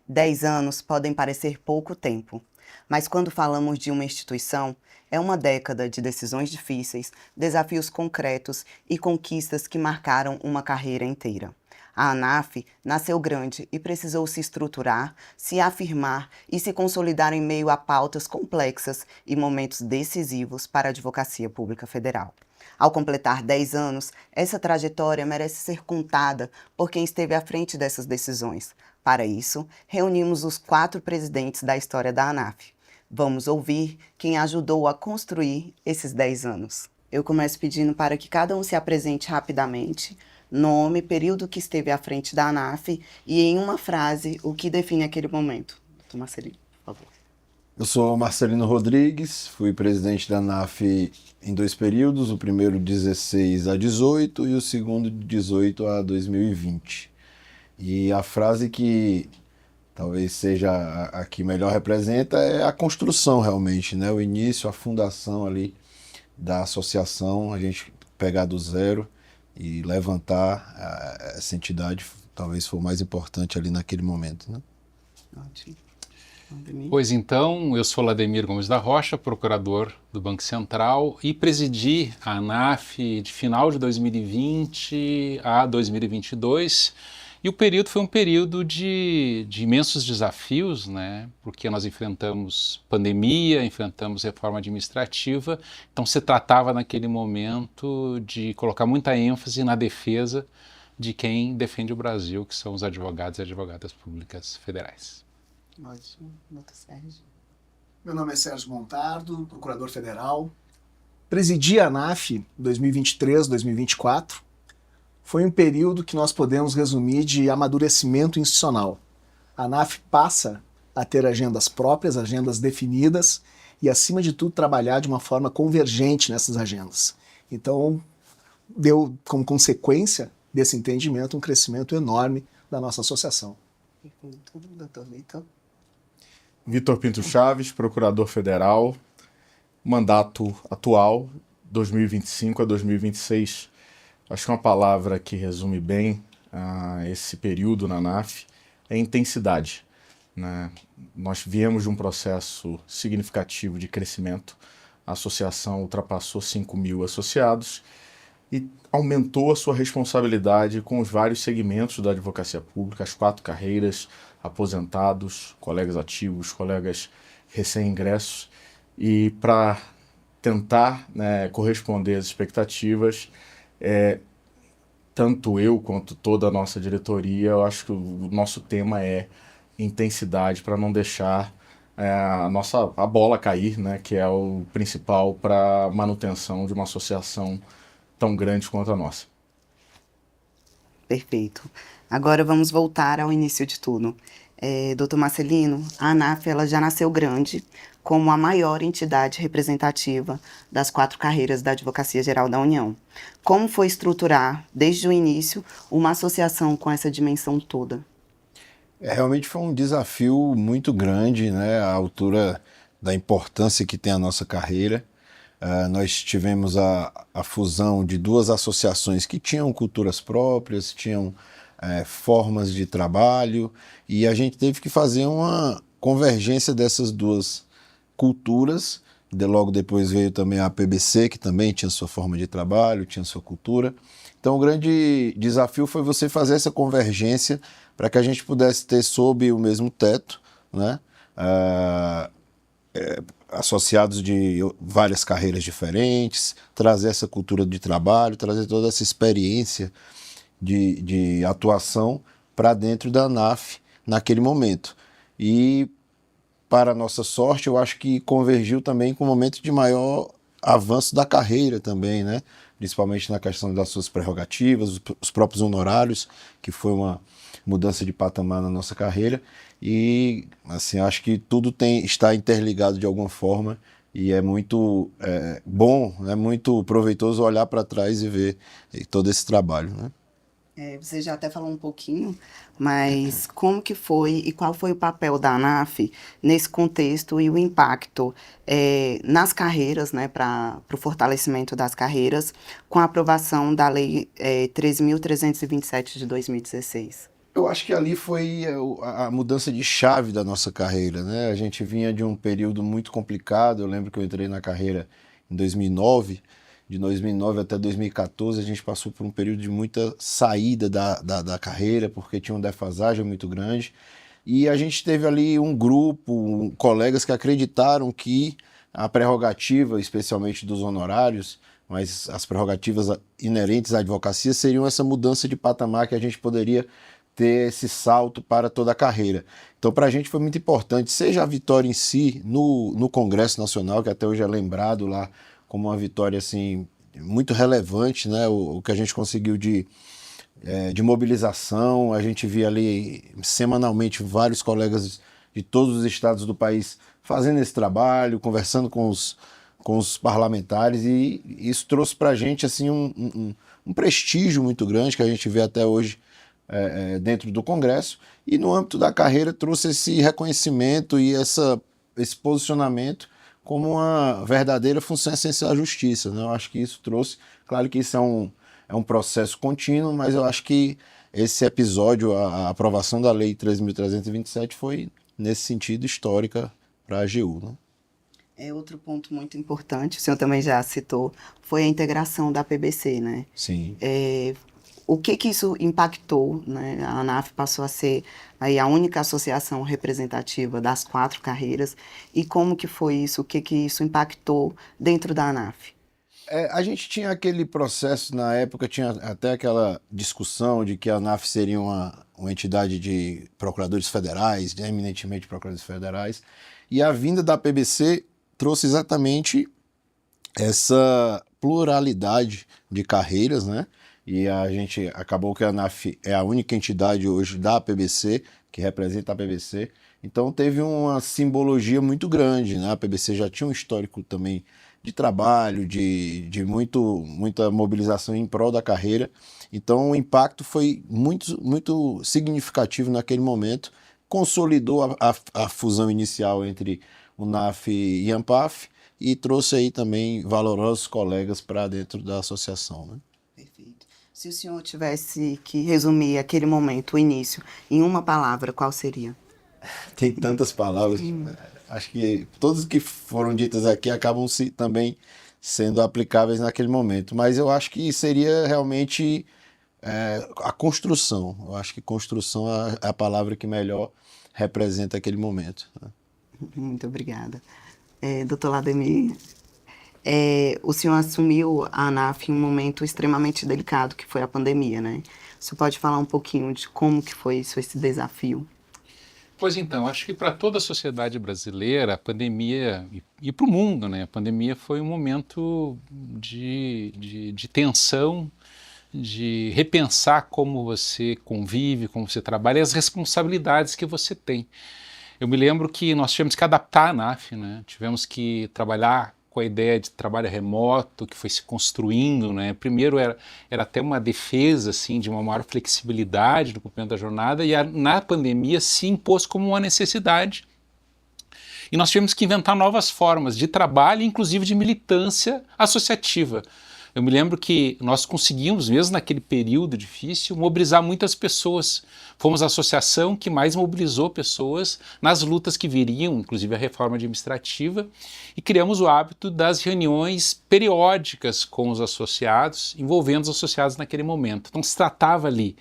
10 anos podem parecer pouco tempo, mas quando falamos de uma instituição, é uma década de decisões difíceis, desafios concretos e conquistas que marcaram uma carreira inteira. A ANAF nasceu grande e precisou se estruturar, se afirmar e se consolidar em meio a pautas complexas e momentos decisivos para a Advocacia Pública Federal. Ao completar 10 anos, essa trajetória merece ser contada por quem esteve à frente dessas decisões. Para isso, reunimos os 4 presidentes da história da ANAF. Vamos ouvir quem ajudou a construir esses 10 anos. Eu começo pedindo para que cada um se apresente rapidamente, nome, período que esteve à frente da ANAF e, em uma frase, o que define aquele momento. Doutor Marcelino, por favor. Eu sou Marcelino Rodrigues, fui presidente da ANAF em 2 períodos, o primeiro de 16 a 18 e o segundo de 18 a 2020. E a frase que talvez seja a que melhor representa é a construção realmente, né? O início, a fundação ali da associação, a gente pegar do zero e levantar essa entidade, talvez foi o mais importante ali naquele momento, né? Ótimo. Pois então, eu sou Lademir Gomes da Rocha, procurador do Banco Central e presidi a ANAF de final de 2020 a 2022. E o período foi um período de imensos desafios, né? Porque nós enfrentamos pandemia, enfrentamos reforma administrativa, então se tratava naquele momento de colocar muita ênfase na defesa de quem defende o Brasil, que são os advogados e advogadas públicas federais. Ótimo. Doutor Sérgio. Meu nome é Sérgio Montardo, procurador federal. Presidi a ANAF 2023-2024. Foi um período que nós podemos resumir de amadurecimento institucional. A ANAF passa a ter agendas próprias, agendas definidas e, acima de tudo, trabalhar de uma forma convergente nessas agendas. Então, deu como consequência desse entendimento um crescimento enorme da nossa associação. Doutor Vitor. Vitor Pinto Chaves, procurador federal, mandato atual, 2025 a 2026. Acho que uma palavra que resume bem esse período na ANAF é intensidade, né? Nós viemos de um processo significativo de crescimento. A associação ultrapassou 5.000 associados e aumentou a sua responsabilidade com os vários segmentos da advocacia pública, as 4 carreiras, aposentados, colegas ativos, colegas recém-ingressos. E para tentar, né, corresponder às expectativas, tanto eu quanto toda a nossa diretoria, eu acho que o nosso tema é intensidade, para não deixar a bola cair, né, que é o principal para a manutenção de uma associação tão grande quanto a nossa. Perfeito. Agora vamos voltar ao início de tudo. Doutor Marcelino, a ANAF ela já nasceu grande, como a maior entidade representativa das 4 carreiras da Advocacia Geral da União. Como foi estruturar, desde o início, uma associação com essa dimensão toda? Realmente foi um desafio muito grande, né? À altura da importância que tem a nossa carreira. Nós tivemos a fusão de 2 associações que tinham culturas próprias, tinham formas de trabalho, e a gente teve que fazer uma convergência dessas 2 culturas. Logo depois veio também a PBC, que também tinha sua forma de trabalho, tinha sua cultura. Então o grande desafio foi você fazer essa convergência para que a gente pudesse ter sob o mesmo teto, né, associados de várias carreiras diferentes, trazer essa cultura de trabalho, trazer toda essa experiência de atuação para dentro da ANAF naquele momento. E, para nossa sorte, eu acho que convergiu também com o momento de maior avanço da carreira também, né? Principalmente na questão das suas prerrogativas, os próprios honorários, que foi uma mudança de patamar na nossa carreira. E, assim, acho que tudo está interligado de alguma forma, e é muito bom, é muito proveitoso olhar para trás e ver todo esse trabalho, né? Você já até falou um pouquinho, mas como que foi e qual foi o papel da ANAF nesse contexto e o impacto nas carreiras, né, para o fortalecimento das carreiras, com a aprovação da Lei 13.327 de 2016? Eu acho que ali foi a mudança de chave da nossa carreira, né? A gente vinha de um período muito complicado. Eu lembro que eu entrei na carreira em 2009. De 2009 até 2014, a gente passou por um período de muita saída da carreira, porque tinha uma defasagem muito grande. E a gente teve ali um grupo, colegas que acreditaram que a prerrogativa, especialmente dos honorários, mas as prerrogativas inerentes à advocacia seriam essa mudança de patamar, que a gente poderia ter esse salto para toda a carreira. Então, para a gente foi muito importante, seja a vitória em si no Congresso Nacional, que até hoje é lembrado lá como uma vitória assim, muito relevante, né? O que a gente conseguiu de mobilização. A gente via ali semanalmente vários colegas de todos os estados do país fazendo esse trabalho, conversando com os parlamentares, e isso trouxe para a gente assim, um prestígio muito grande que a gente vê até hoje dentro do Congresso, e no âmbito da carreira trouxe esse reconhecimento e esse posicionamento como uma verdadeira função essencial à justiça, né? Eu acho que isso trouxe, claro que isso é um processo contínuo, mas eu acho que esse episódio, a aprovação da Lei 13.327, foi, nesse sentido, histórica para a AGU, né? Outro ponto muito importante, o senhor também já citou, foi a integração da PBC, né? Sim. O que isso impactou, né? A ANAF passou a ser aí a única associação representativa das 4 carreiras, e como que foi isso? O que isso impactou dentro da ANAF? A gente tinha aquele processo, na época tinha até aquela discussão de que a ANAF seria uma entidade de procuradores federais, eminentemente procuradores federais, e a vinda da PBC trouxe exatamente essa pluralidade de carreiras, né? E a gente acabou que a ANAF é a única entidade hoje da PBC, que representa a PBC. Então teve uma simbologia muito grande, né? A PBC já tinha um histórico também de trabalho, de muita mobilização em prol da carreira. Então o impacto foi muito significativo naquele momento, consolidou a fusão inicial entre o NAF e a ANPAF, e trouxe aí também valorosos colegas para dentro da associação, né? Perfeito. Se o senhor tivesse que resumir aquele momento, o início, em uma palavra, qual seria? Tem tantas palavras. Acho que todas que foram ditas aqui acabam também sendo aplicáveis naquele momento. Mas eu acho que seria realmente a construção. Eu acho que construção é a palavra que melhor representa aquele momento, né? Muito obrigada. Doutor Lademir, o senhor assumiu a ANAF em um momento extremamente delicado, que foi a pandemia, né? O senhor pode falar um pouquinho de como que foi isso, esse desafio? Pois então, acho que para toda a sociedade brasileira, a pandemia, e para o mundo, né, a pandemia foi um momento de tensão, de repensar como você convive, como você trabalha e as responsabilidades que você tem. Eu me lembro que nós tivemos que adaptar a ANAF, né? Tivemos que trabalhar com a ideia de trabalho remoto que foi se construindo, né? Primeiro era até uma defesa assim, de uma maior flexibilidade do cumprimento da jornada, e na pandemia se impôs como uma necessidade. E nós tivemos que inventar novas formas de trabalho, inclusive de militância associativa. Eu me lembro que nós conseguimos, mesmo naquele período difícil, mobilizar muitas pessoas. Fomos a associação que mais mobilizou pessoas nas lutas que viriam, inclusive a reforma administrativa, e criamos o hábito das reuniões periódicas com os associados, envolvendo os associados naquele momento. Então se tratava ali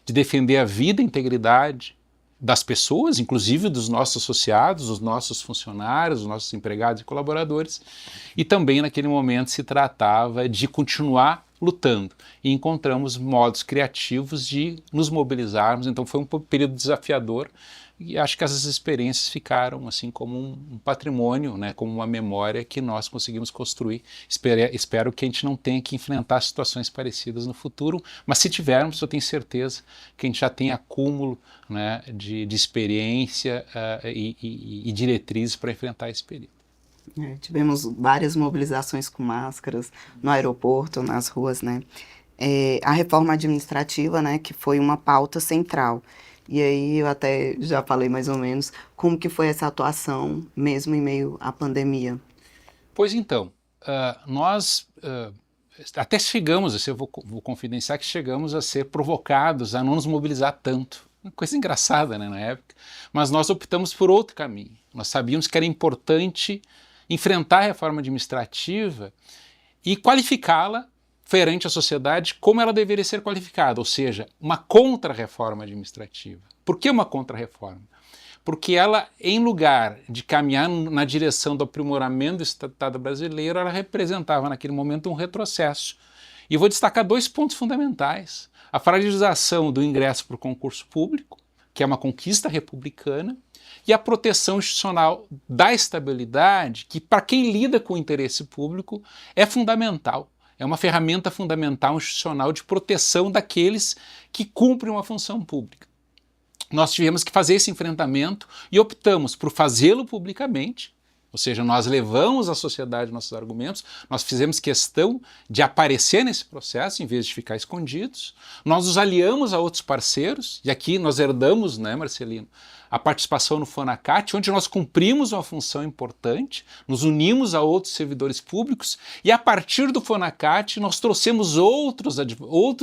de defender a vida e a integridade das pessoas, inclusive dos nossos associados, dos nossos funcionários, dos nossos empregados e colaboradores, e também naquele momento se tratava de continuar lutando, e encontramos modos criativos de nos mobilizarmos. Então foi um período desafiador, e acho que essas experiências ficaram assim como um patrimônio, né, como uma memória que nós conseguimos construir. Espero que a gente não tenha que enfrentar situações parecidas no futuro, mas se tivermos, eu tenho certeza que a gente já tem acúmulo, né, de experiência e diretrizes para enfrentar esse período. Tivemos várias mobilizações com máscaras no aeroporto, nas ruas, né? A reforma administrativa, né, que foi uma pauta central. E aí eu até já falei mais ou menos como que foi essa atuação, mesmo em meio à pandemia. Pois então, nós até chegamos, eu vou confidenciar que chegamos a ser provocados a não nos mobilizar tanto uma coisa engraçada, né, na época, mas nós optamos por outro caminho. Nós sabíamos que era importante enfrentar a reforma administrativa e qualificá-la perante a sociedade como ela deveria ser qualificada, ou seja, uma contra-reforma administrativa. Por que uma contra-reforma? Porque ela, em lugar de caminhar na direção do aprimoramento do Estado brasileiro, ela representava naquele momento um retrocesso. E eu vou destacar 2 pontos fundamentais. A fragilização do ingresso para o concurso público, que é uma conquista republicana, e a proteção institucional da estabilidade, que para quem lida com o interesse público é fundamental. É uma ferramenta fundamental institucional de proteção daqueles que cumprem uma função pública. Nós tivemos que fazer esse enfrentamento e optamos por fazê-lo publicamente, ou seja, nós levamos à sociedade nossos argumentos, nós fizemos questão de aparecer nesse processo em vez de ficar escondidos, nós nos aliamos a outros parceiros, e aqui nós herdamos, né, Marcelino, a participação no FONACAT, onde nós cumprimos uma função importante, nos unimos a outros servidores públicos e a partir do FONACAT nós trouxemos outros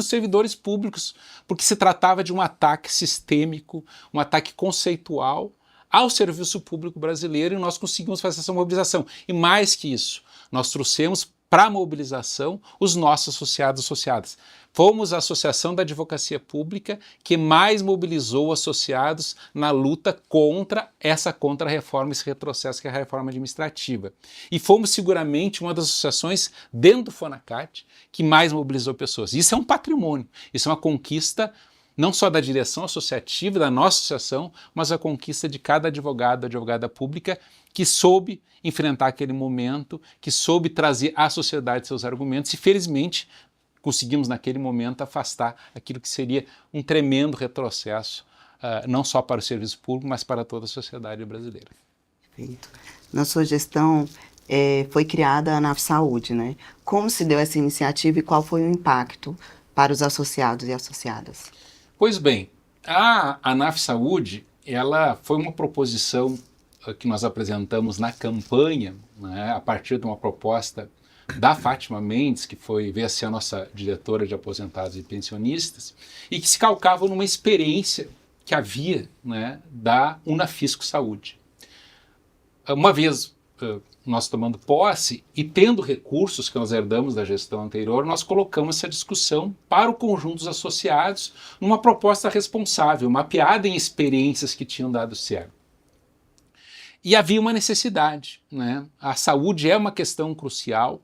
servidores públicos, porque se tratava de um ataque sistêmico, um ataque conceitual ao serviço público brasileiro e nós conseguimos fazer essa mobilização. E mais que isso, nós trouxemos para a mobilização os nossos associados e associadas. Fomos a Associação da Advocacia Pública que mais mobilizou associados na luta contra essa contra-reforma, esse retrocesso que é a reforma administrativa. E fomos seguramente uma das associações dentro do FONACAT que mais mobilizou pessoas. Isso é um patrimônio, isso é uma conquista não só da direção associativa, da nossa associação, mas a conquista de cada advogado, advogada pública que soube enfrentar aquele momento, que soube trazer à sociedade seus argumentos e, felizmente, conseguimos naquele momento afastar aquilo que seria um tremendo retrocesso, não só para o serviço público, mas para toda a sociedade brasileira. Perfeito. Na sua gestão foi criada a ANAF Saúde, né? Como se deu essa iniciativa e qual foi o impacto para os associados e associadas? Pois bem, a ANAF Saúde, ela foi uma proposição que nós apresentamos na campanha, né, a partir de uma proposta da Fátima Mendes, que veio a ser a nossa diretora de aposentados e pensionistas, e que se calcava numa experiência que havia, né, da Unafisco Saúde. Uma vez nós tomando posse e tendo recursos que nós herdamos da gestão anterior, nós colocamos essa discussão para o conjunto dos associados numa proposta responsável, mapeada em experiências que tinham dado certo. E havia uma necessidade, né? A saúde é uma questão crucial,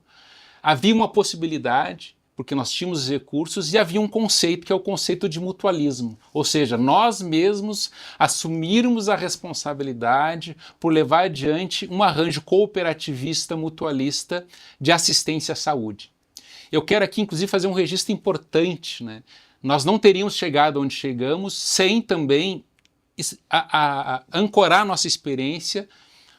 havia uma possibilidade, porque nós tínhamos os recursos, e havia um conceito que é o conceito de mutualismo, ou seja, nós mesmos assumirmos a responsabilidade por levar adiante um arranjo cooperativista, mutualista de assistência à saúde. Eu quero aqui, inclusive, fazer um registro importante, né? Nós não teríamos chegado onde chegamos sem também ancorar nossa experiência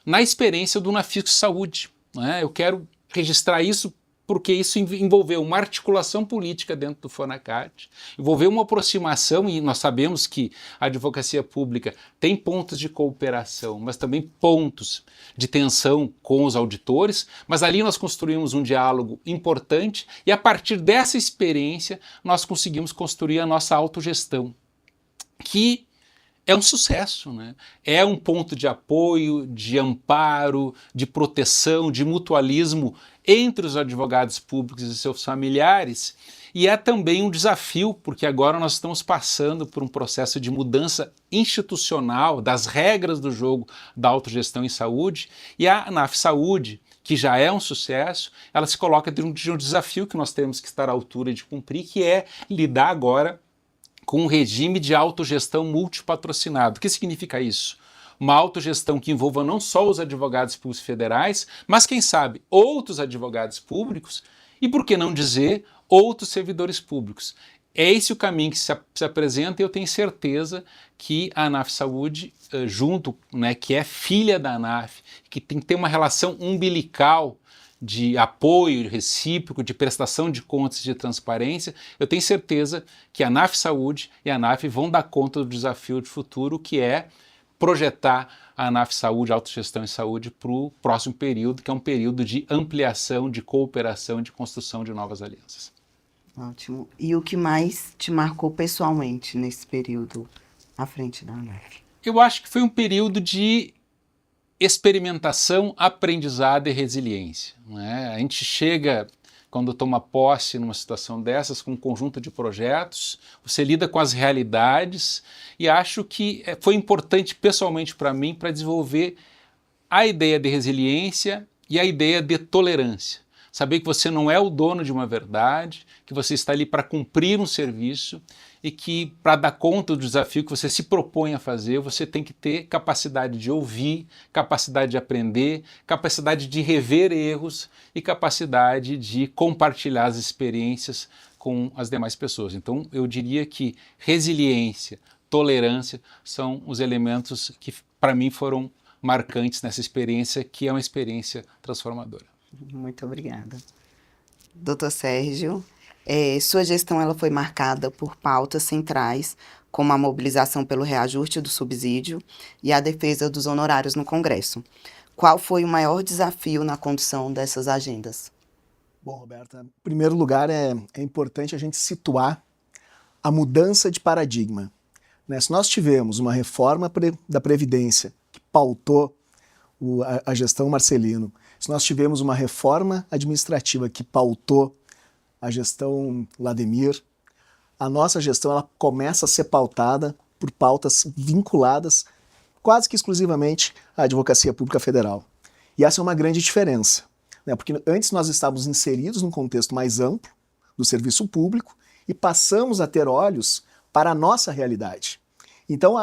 na experiência do Unafisco Saúde, né? Eu quero registrar isso porque isso envolveu uma articulação política dentro do FONACAT, envolveu uma aproximação, e nós sabemos que a advocacia pública tem pontos de cooperação, mas também pontos de tensão com os auditores, mas ali nós construímos um diálogo importante e a partir dessa experiência nós conseguimos construir a nossa autogestão, que é um sucesso, né? É um ponto de apoio, de amparo, de proteção, de mutualismo entre os advogados públicos e seus familiares, e é também um desafio, porque agora nós estamos passando por um processo de mudança institucional das regras do jogo da autogestão em saúde, e a ANAF Saúde, que já é um sucesso, ela se coloca diante de um desafio que nós temos que estar à altura de cumprir, que é lidar agora com um regime de autogestão multipatrocinado. O que significa isso? Uma autogestão que envolva não só os advogados públicos federais, mas, quem sabe, outros advogados públicos e, por que não dizer, outros servidores públicos. É esse o caminho que se apresenta e eu tenho certeza que a ANAF Saúde, junto, né, que é filha da ANAF, que tem que ter uma relação umbilical de apoio recíproco, de prestação de contas e de transparência, eu tenho certeza que a ANAF Saúde e a ANAF vão dar conta do desafio de futuro, que é projetar a ANAF Saúde, autogestão em saúde, para o próximo período, que é um período de ampliação, de cooperação, de construção de novas alianças. Ótimo. E o que mais te marcou pessoalmente nesse período à frente da ANAF? Eu acho que foi um período de experimentação, aprendizado e resiliência, né? A gente chega, quando toma posse numa situação dessas, com um conjunto de projetos, você lida com as realidades, e acho que foi importante pessoalmente para mim para desenvolver a ideia de resiliência e a ideia de tolerância. Saber que você não é o dono de uma verdade, que você está ali para cumprir um serviço e que, para dar conta do desafio que você se propõe a fazer, você tem que ter capacidade de ouvir, capacidade de aprender, capacidade de rever erros e capacidade de compartilhar as experiências com as demais pessoas. Então, eu diria que resiliência, tolerância são os elementos que, para mim, foram marcantes nessa experiência, que é uma experiência transformadora. Muito obrigada. Doutor Sérgio, sua gestão ela foi marcada por pautas centrais, como a mobilização pelo reajuste do subsídio e a defesa dos honorários no Congresso. Qual foi o maior desafio na condução dessas agendas? Bom, Roberta, em primeiro lugar é importante a gente situar a mudança de paradigma, né? Se nós tivemos uma reforma da Previdência que pautou a gestão Marcelino, se nós tivemos uma reforma administrativa que pautou a gestão Lademir, a nossa gestão ela começa a ser pautada por pautas vinculadas quase que exclusivamente à Advocacia Pública Federal. E essa é uma grande diferença, né? Porque antes nós estávamos inseridos num contexto mais amplo do serviço público e passamos a ter olhos para a nossa realidade. Então,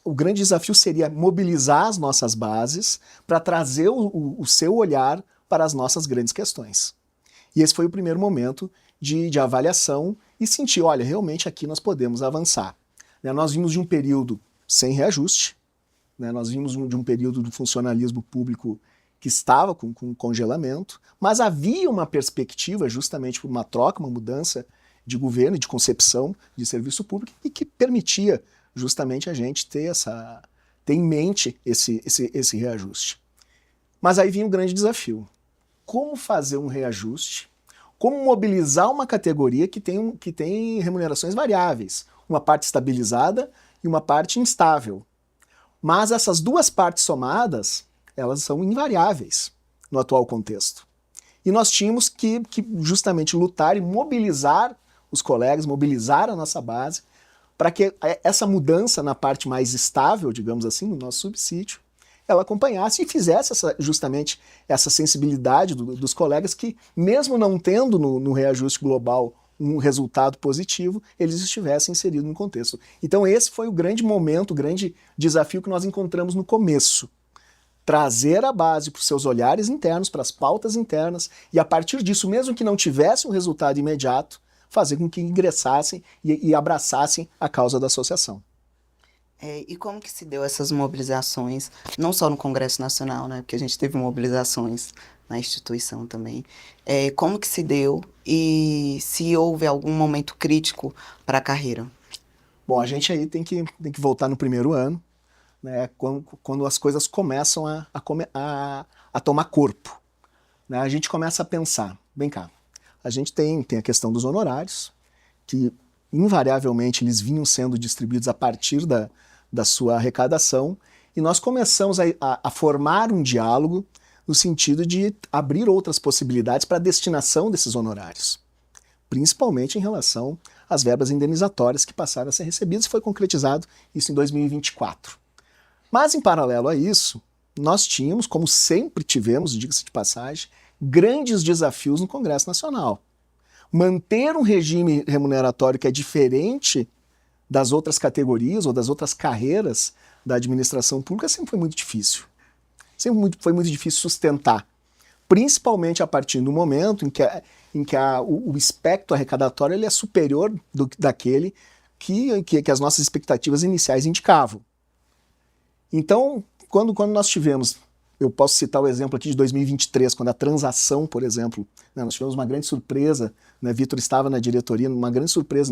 o grande desafio seria mobilizar as nossas bases para trazer o seu olhar para as nossas grandes questões. E esse foi o primeiro momento de avaliação e sentir, olha, realmente aqui nós podemos avançar. Né, nós vimos de um período sem reajuste, né, nós vimos de um período do funcionalismo público que estava com congelamento, mas havia uma perspectiva justamente por uma troca, uma mudança de governo e de concepção de serviço público e que permitia justamente a gente ter em mente esse reajuste. Mas aí vinha um grande desafio. Como fazer um reajuste? Como mobilizar uma categoria que tem remunerações variáveis? Uma parte estabilizada e uma parte instável. Mas essas duas partes somadas, elas são invariáveis no atual contexto. E nós tínhamos que justamente lutar e mobilizar os colegas, mobilizar a nossa base, para que essa mudança na parte mais estável, digamos assim, no nosso subsídio, ela acompanhasse e fizesse justamente essa sensibilidade dos colegas que, mesmo não tendo no reajuste global um resultado positivo, eles estivessem inseridos no contexto. Então esse foi o grande momento, o grande desafio que nós encontramos no começo. Trazer a base para os seus olhares internos, para as pautas internas, e a partir disso, mesmo que não tivesse um resultado imediato, fazer com que ingressassem e abraçassem a causa da associação. E como que se deu essas mobilizações, não só no Congresso Nacional, né, porque a gente teve mobilizações na instituição também, como que se deu e se houve algum momento crítico para a carreira? Bom, a gente aí tem que voltar no primeiro ano, né, quando as coisas começam a tomar corpo, né, a gente começa a pensar, vem cá, a gente tem a questão dos honorários, que invariavelmente eles vinham sendo distribuídos a partir da sua arrecadação, e nós começamos a formar um diálogo no sentido de abrir outras possibilidades para a destinação desses honorários, principalmente em relação às verbas indenizatórias que passaram a ser recebidas, e foi concretizado isso em 2024. Mas, em paralelo a isso, nós tínhamos, como sempre tivemos, diga-se de passagem, grandes desafios no Congresso Nacional. Manter um regime remuneratório que é diferente das outras categorias ou das outras carreiras da administração pública sempre foi muito difícil. Foi muito difícil sustentar, principalmente a partir do momento em que o espectro arrecadatório ele é superior daquele que as nossas expectativas iniciais indicavam. Então, quando nós tivemos, eu posso citar o exemplo aqui de 2023, quando a transação, por exemplo, né, nós tivemos uma grande surpresa, né, Vitor estava na diretoria, uma grande surpresa,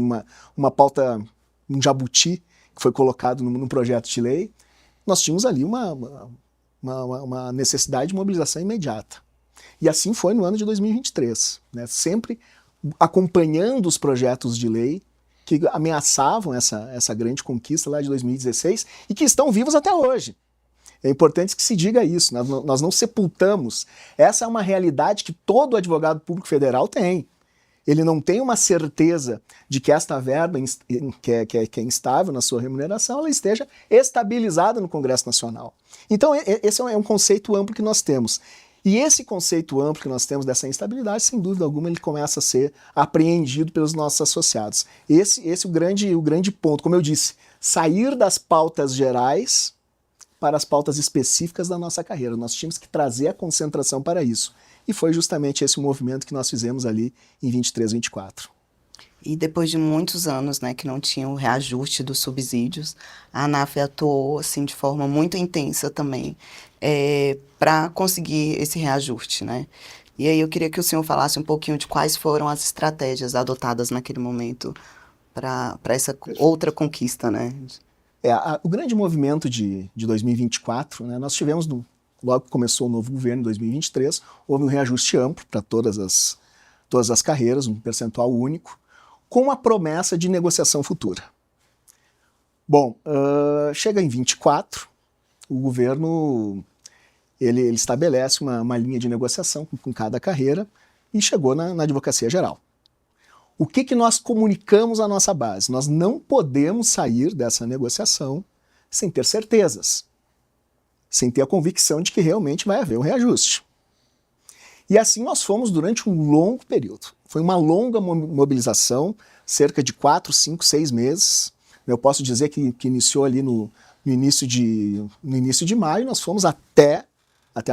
uma pauta, um jabuti, que foi colocado num projeto de lei, nós tínhamos ali uma necessidade de mobilização imediata. E assim foi no ano de 2023, né, sempre acompanhando os projetos de lei que ameaçavam essa grande conquista lá de 2016 e que estão vivos até hoje. É importante que se diga isso, nós não sepultamos. Essa é uma realidade que todo advogado público federal tem. Ele não tem uma certeza de que esta verba, que é instável na sua remuneração, ela esteja estabilizada no Congresso Nacional. Então, esse é um conceito amplo que nós temos. E esse conceito amplo que nós temos dessa instabilidade, sem dúvida alguma, ele começa a ser apreendido pelos nossos associados. Esse é o grande ponto. Como eu disse, sair das pautas gerais para as pautas específicas da nossa carreira. Nós tínhamos que trazer a concentração para isso. E foi justamente esse o movimento que nós fizemos ali em 23, 24. E depois de muitos anos, né, que não tinha o reajuste dos subsídios, a ANAF atuou assim, de forma muito intensa também para conseguir esse reajuste, né? E aí eu queria que o senhor falasse um pouquinho de quais foram as estratégias adotadas naquele momento para essa outra conquista, né? O grande movimento de 2024, né, nós tivemos, logo que começou o novo governo em 2023, houve um reajuste amplo para todas as carreiras, um percentual único, com a promessa de negociação futura. Bom, chega em 24, o governo ele estabelece uma linha de negociação com cada carreira e chegou na Advocacia Geral. O que nós comunicamos à nossa base? Nós não podemos sair dessa negociação sem ter certezas, sem ter a convicção de que realmente vai haver um reajuste. E assim nós fomos durante um longo período. Foi uma longa mobilização, cerca de 4, 5, 6 meses. Eu posso dizer que iniciou ali no início de maio, nós fomos até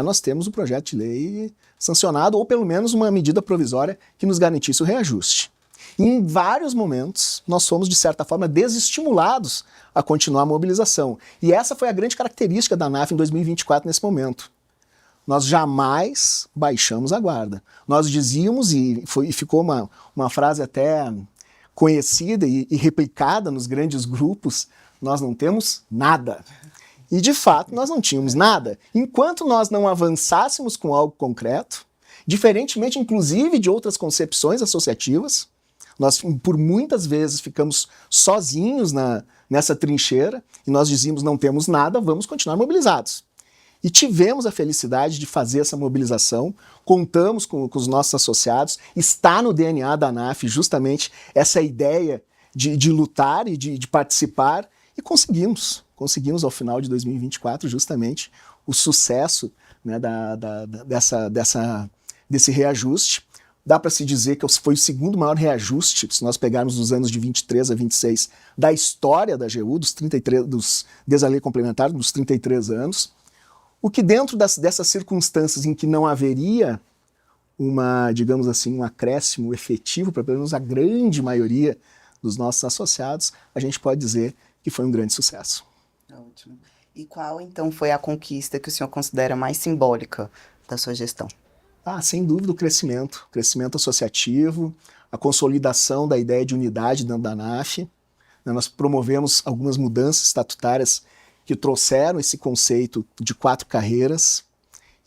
nós termos o projeto de lei sancionado, ou pelo menos uma medida provisória que nos garantisse o reajuste. E em vários momentos, nós fomos, de certa forma, desestimulados a continuar a mobilização. E essa foi a grande característica da ANAF em 2024, nesse momento. Nós jamais baixamos a guarda. Nós dizíamos, e ficou uma frase até conhecida e replicada nos grandes grupos, nós não temos nada. E, de fato, nós não tínhamos nada. Enquanto nós não avançássemos com algo concreto, diferentemente, inclusive, de outras concepções associativas, nós, por muitas vezes, ficamos sozinhos nessa trincheira e nós dizíamos, não temos nada, vamos continuar mobilizados. E tivemos a felicidade de fazer essa mobilização, contamos com os nossos associados, está no DNA da ANAF justamente essa ideia de lutar e de participar, e conseguimos ao final de 2024 justamente o sucesso, né, desse reajuste. Dá para se dizer que foi o segundo maior reajuste, se nós pegarmos os anos de 23 a 26, da história da AGU, desde a lei complementar, dos 33 anos. O que dentro dessas circunstâncias em que não haveria digamos assim, um acréscimo efetivo para pelo menos a grande maioria dos nossos associados, a gente pode dizer que foi um grande sucesso. Ótimo. E qual, então, foi a conquista que o senhor considera mais simbólica da sua gestão? Sem dúvida o crescimento associativo, a consolidação da ideia de unidade dentro da ANAF. Nós promovemos algumas mudanças estatutárias que trouxeram esse conceito de 4 carreiras,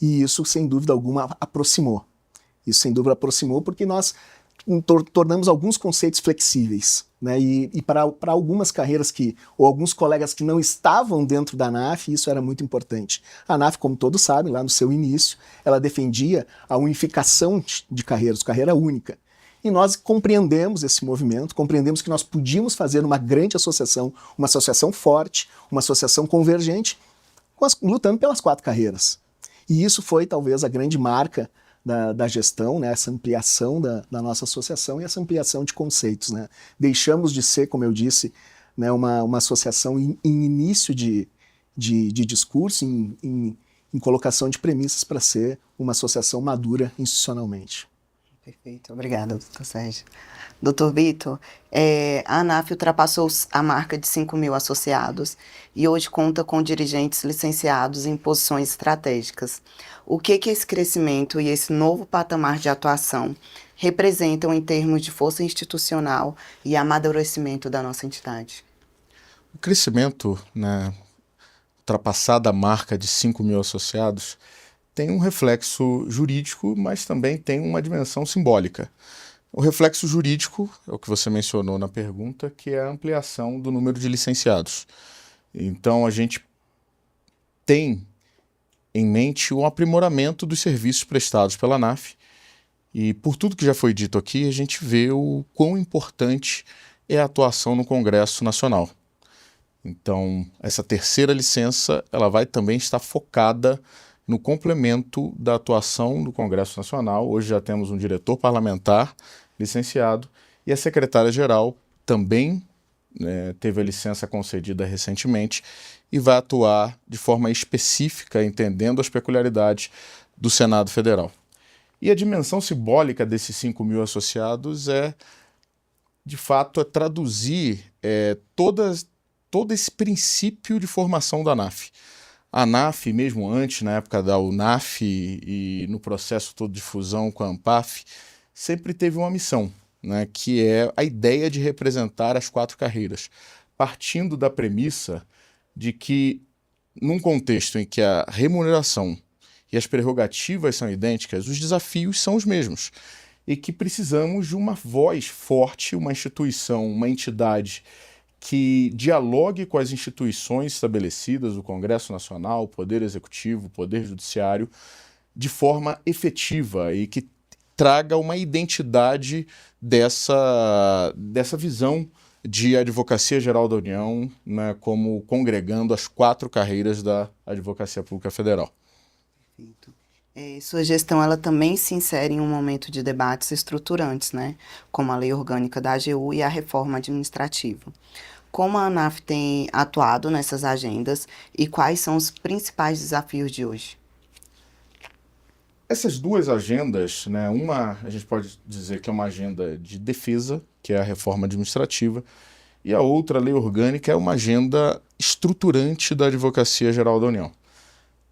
e isso, sem dúvida alguma, aproximou. Isso, sem dúvida, aproximou porque nós tornamos alguns conceitos flexíveis, né? E para algumas carreiras ou alguns colegas que não estavam dentro da ANAF, isso era muito importante. A ANAF, como todos sabem, lá no seu início, ela defendia a unificação de carreiras, carreira única. E nós compreendemos esse movimento, compreendemos que nós podíamos fazer uma grande associação, uma associação forte, uma associação convergente, lutando pelas 4 carreiras. E isso foi talvez a grande marca da gestão, né, essa ampliação da nossa associação e essa ampliação de conceitos, né. Deixamos de ser, como eu disse, né, uma associação em início de discurso, em colocação de premissas para ser uma associação madura institucionalmente. Perfeito, obrigada, doutor Sérgio. Doutor Vitor, a ANAF ultrapassou a marca de 5.000 associados e hoje conta com dirigentes licenciados em posições estratégicas. O que esse crescimento e esse novo patamar de atuação representam em termos de força institucional e amadurecimento da nossa entidade? O crescimento, né, ultrapassada a marca de 5.000 associados, tem um reflexo jurídico, mas também tem uma dimensão simbólica. O reflexo jurídico é o que você mencionou na pergunta, que é a ampliação do número de licenciados. Então, a gente tem em mente o aprimoramento dos serviços prestados pela ANAF. E por tudo que já foi dito aqui, a gente vê o quão importante é a atuação no Congresso Nacional. Então, essa terceira licença, ela vai também estar focada no complemento da atuação do Congresso Nacional. Hoje já temos um diretor parlamentar licenciado e a secretária-geral também teve a licença concedida recentemente e vai atuar de forma específica, entendendo as peculiaridades do Senado Federal. E a dimensão simbólica desses 5.000 associados de fato, traduzir todo esse princípio de formação da ANAF. A ANAF, mesmo antes, na época da UNAF e no processo todo de fusão com a ANPAF, sempre teve uma missão, né, que é a ideia de representar as 4 carreiras, partindo da premissa de que, num contexto em que a remuneração e as prerrogativas são idênticas, os desafios são os mesmos, e que precisamos de uma voz forte, uma instituição, uma entidade que dialogue com as instituições estabelecidas, o Congresso Nacional, o Poder Executivo, o Poder Judiciário, de forma efetiva e que traga uma identidade dessa visão de Advocacia Geral da União, né, como congregando as 4 carreiras da Advocacia Pública Federal. Perfeito. Sua gestão ela também se insere em um momento de debates estruturantes, né, como a Lei Orgânica da AGU e a Reforma Administrativa. Como a ANAF tem atuado nessas agendas e quais são os principais desafios de hoje? Essas 2 agendas, né, uma a gente pode dizer que é uma agenda de defesa, que é a reforma administrativa, e a outra, a lei orgânica, é uma agenda estruturante da Advocacia Geral da União.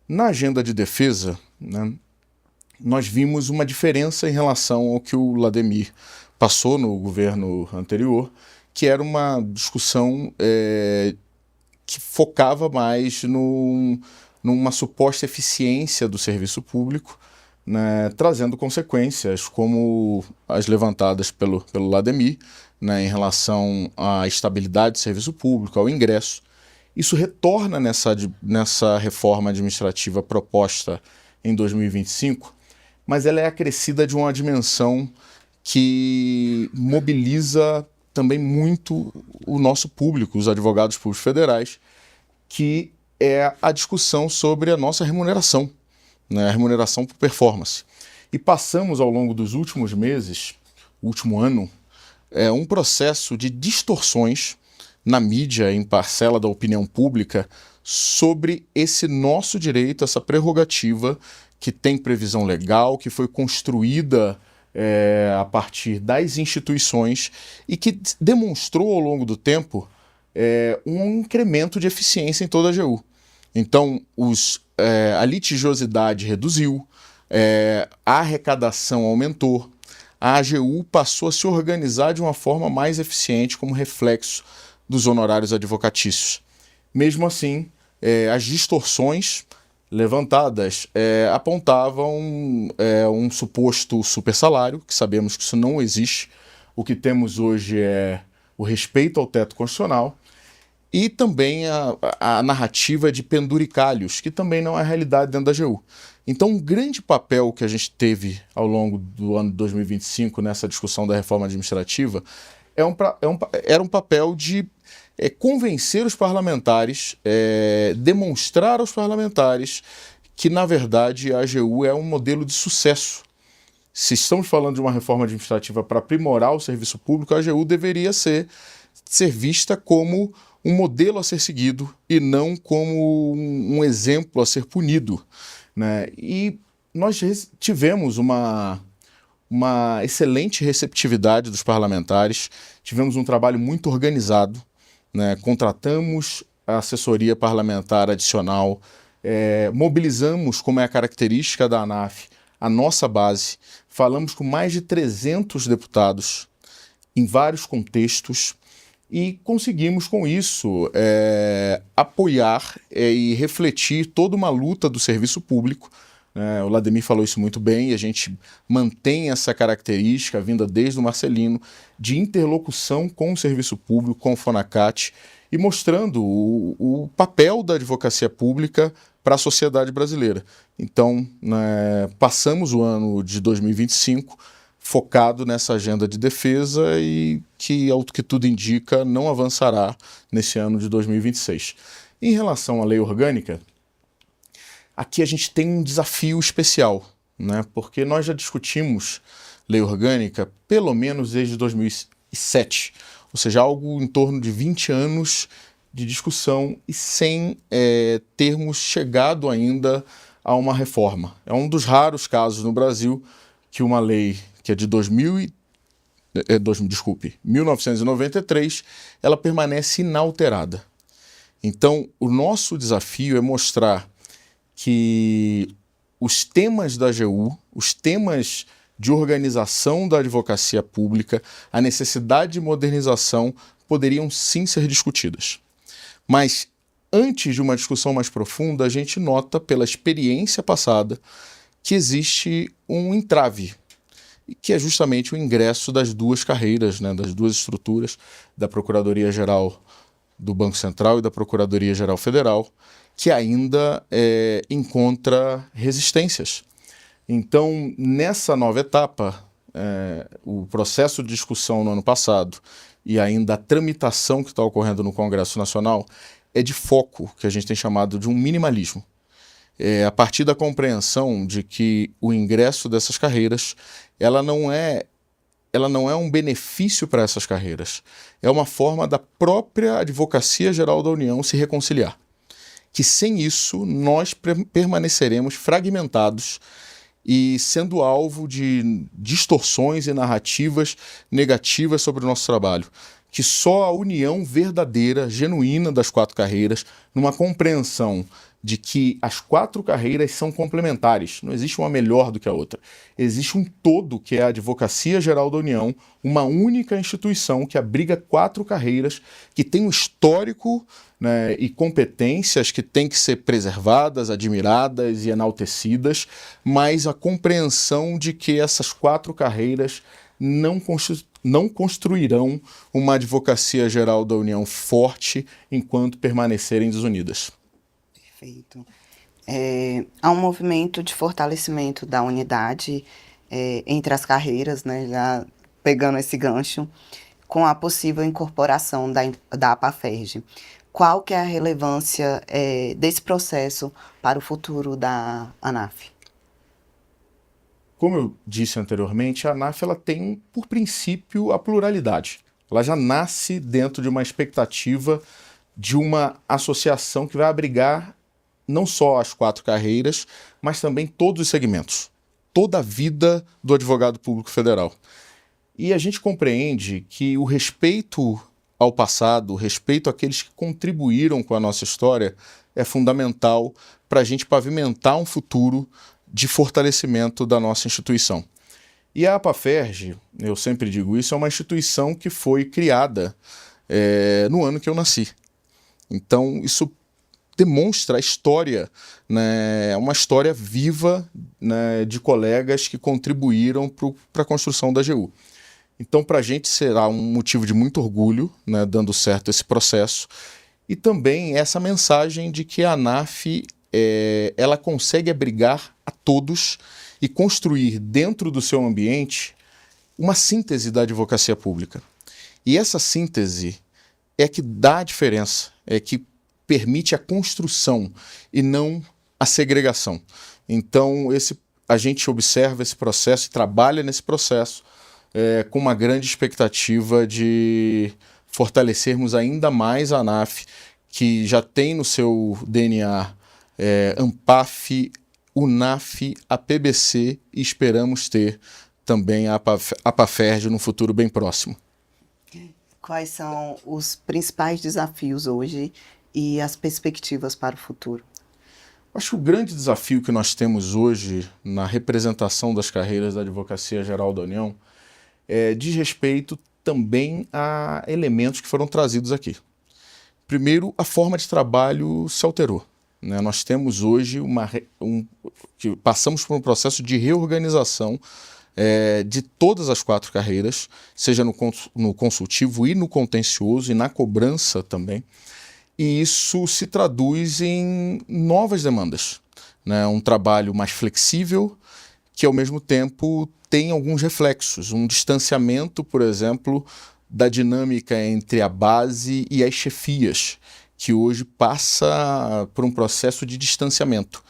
Na agenda de defesa, né, nós vimos uma diferença em relação ao que o Lademir passou no governo anterior, que era uma discussão que focava mais numa suposta eficiência do serviço público, né, trazendo consequências como as levantadas pelo Lademir, né, em relação à estabilidade do serviço público, ao ingresso. Isso retorna nessa reforma administrativa proposta em 2025, mas ela é acrescida de uma dimensão que mobiliza também muito o nosso público, os advogados públicos federais, que é a discussão sobre a nossa remuneração, né, a remuneração por performance. E passamos ao longo dos últimos meses, último ano, um processo de distorções na mídia, em parcela da opinião pública, sobre esse nosso direito, essa prerrogativa que tem previsão legal, que foi construída a partir das instituições e que demonstrou ao longo do tempo um incremento de eficiência em toda a AGU. Então, a litigiosidade reduziu, a arrecadação aumentou, a AGU passou a se organizar de uma forma mais eficiente como reflexo dos honorários advocatícios. Mesmo assim, as distorções levantadas apontavam um suposto supersalário, que sabemos que isso não existe. O que temos hoje é o respeito ao teto constitucional e também a narrativa de penduricalhos, que também não é a realidade dentro da AGU. Então, um grande papel que a gente teve ao longo do ano de 2025 nessa discussão da reforma administrativa era um papel de convencer os parlamentares, demonstrar aos parlamentares que, na verdade, a AGU é um modelo de sucesso. Se estamos falando de uma reforma administrativa para aprimorar o serviço público, a AGU deveria ser vista como um modelo a ser seguido e não como um exemplo a ser punido, né? E nós tivemos uma excelente receptividade dos parlamentares, tivemos um trabalho muito organizado, né? Contratamos a assessoria parlamentar adicional, mobilizamos, como é a característica da ANAF, a nossa base, falamos com mais de 300 deputados em vários contextos e conseguimos, com isso, apoiar e refletir toda uma luta do serviço público, O Lademir falou isso muito bem, e a gente mantém essa característica, vinda desde o Marcelino, de interlocução com o serviço público, com o Fonacat, e mostrando o papel da advocacia pública para a sociedade brasileira. Então, passamos o ano de 2025 focado nessa agenda de defesa e que, ao que tudo indica, não avançará nesse ano de 2026. Em relação à lei orgânica, aqui a gente tem um desafio especial, porque nós já discutimos lei orgânica pelo menos desde 2007, ou seja, algo em torno de 20 anos de discussão e sem termos chegado ainda a uma reforma. É um dos raros casos no Brasil que uma lei que é de 1993, ela permanece inalterada. Então, o nosso desafio é mostrar que os temas da AGU, os temas de organização da advocacia pública, a necessidade de modernização poderiam sim ser discutidas. Mas, antes de uma discussão mais profunda, a gente nota pela experiência passada que existe um entrave, que é justamente o ingresso das duas carreiras, das duas estruturas, da Procuradoria-Geral do Banco Central e da Procuradoria-Geral Federal, que ainda encontra resistências. Então, nessa nova etapa, o processo de discussão no ano passado e ainda a tramitação que está ocorrendo no Congresso Nacional é de foco, que a gente tem chamado de um minimalismo. A partir da compreensão de que o ingresso dessas carreiras ela não é um benefício para essas carreiras, é uma forma da própria Advocacia Geral da União se reconciliar. Que sem isso nós permaneceremos fragmentados e sendo alvo de distorções e narrativas negativas sobre o nosso trabalho. Que só a união verdadeira, genuína das quatro carreiras, numa compreensão de que as quatro carreiras são complementares, não existe uma melhor do que a outra. Existe um todo que é a Advocacia Geral da União, uma única instituição que abriga quatro carreiras, que tem um histórico e competências que têm que ser preservadas, admiradas e enaltecidas, mas a compreensão de que essas quatro carreiras não construirão uma Advocacia Geral da União forte enquanto permanecerem desunidas. Perfeito. Há um movimento de fortalecimento da unidade entre as carreiras, já pegando esse gancho, com a possível incorporação da APAFERJ. Qual que é a relevância desse processo para o futuro da ANAF? Como eu disse anteriormente, a ANAF ela tem, por princípio, a pluralidade. Ela já nasce dentro de uma expectativa de uma associação que vai abrigar não só as quatro carreiras, mas também todos os segmentos, toda a vida do advogado público federal. E a gente compreende que o respeito ao passado, o respeito àqueles que contribuíram com a nossa história, é fundamental para a gente pavimentar um futuro de fortalecimento da nossa instituição. E a APAFERJ, eu sempre digo isso, é uma instituição que foi criada no ano que eu nasci. Então, isso demonstra a história, uma história viva de colegas que contribuíram para a construção da AGU. Então, para a gente será um motivo de muito orgulho, dando certo esse processo, e também essa mensagem de que a ANAF ela consegue abrigar a todos e construir dentro do seu ambiente uma síntese da advocacia pública. E essa síntese é que dá a diferença, é que permite a construção e não a segregação. Então, a gente observa esse processo e trabalha nesse processo com uma grande expectativa de fortalecermos ainda mais a ANAF, que já tem no seu DNA ANPAF, UNAF, a PBC e esperamos ter também a APAFERJ no futuro bem próximo. Quais são os principais desafios hoje e as perspectivas para o futuro? Acho que o grande desafio que nós temos hoje na representação das carreiras da Advocacia Geral da União diz respeito também a elementos que foram trazidos aqui. Primeiro, a forma de trabalho se alterou. né? Nós temos hoje que passamos por um processo de reorganização de todas as 4 carreiras, seja no consultivo e no contencioso e na cobrança também, e isso se traduz em novas demandas, né? Um trabalho mais flexível, que ao mesmo tempo tem alguns reflexos, um distanciamento, por exemplo, da dinâmica entre a base e as chefias, que hoje passa por um processo de distanciamento,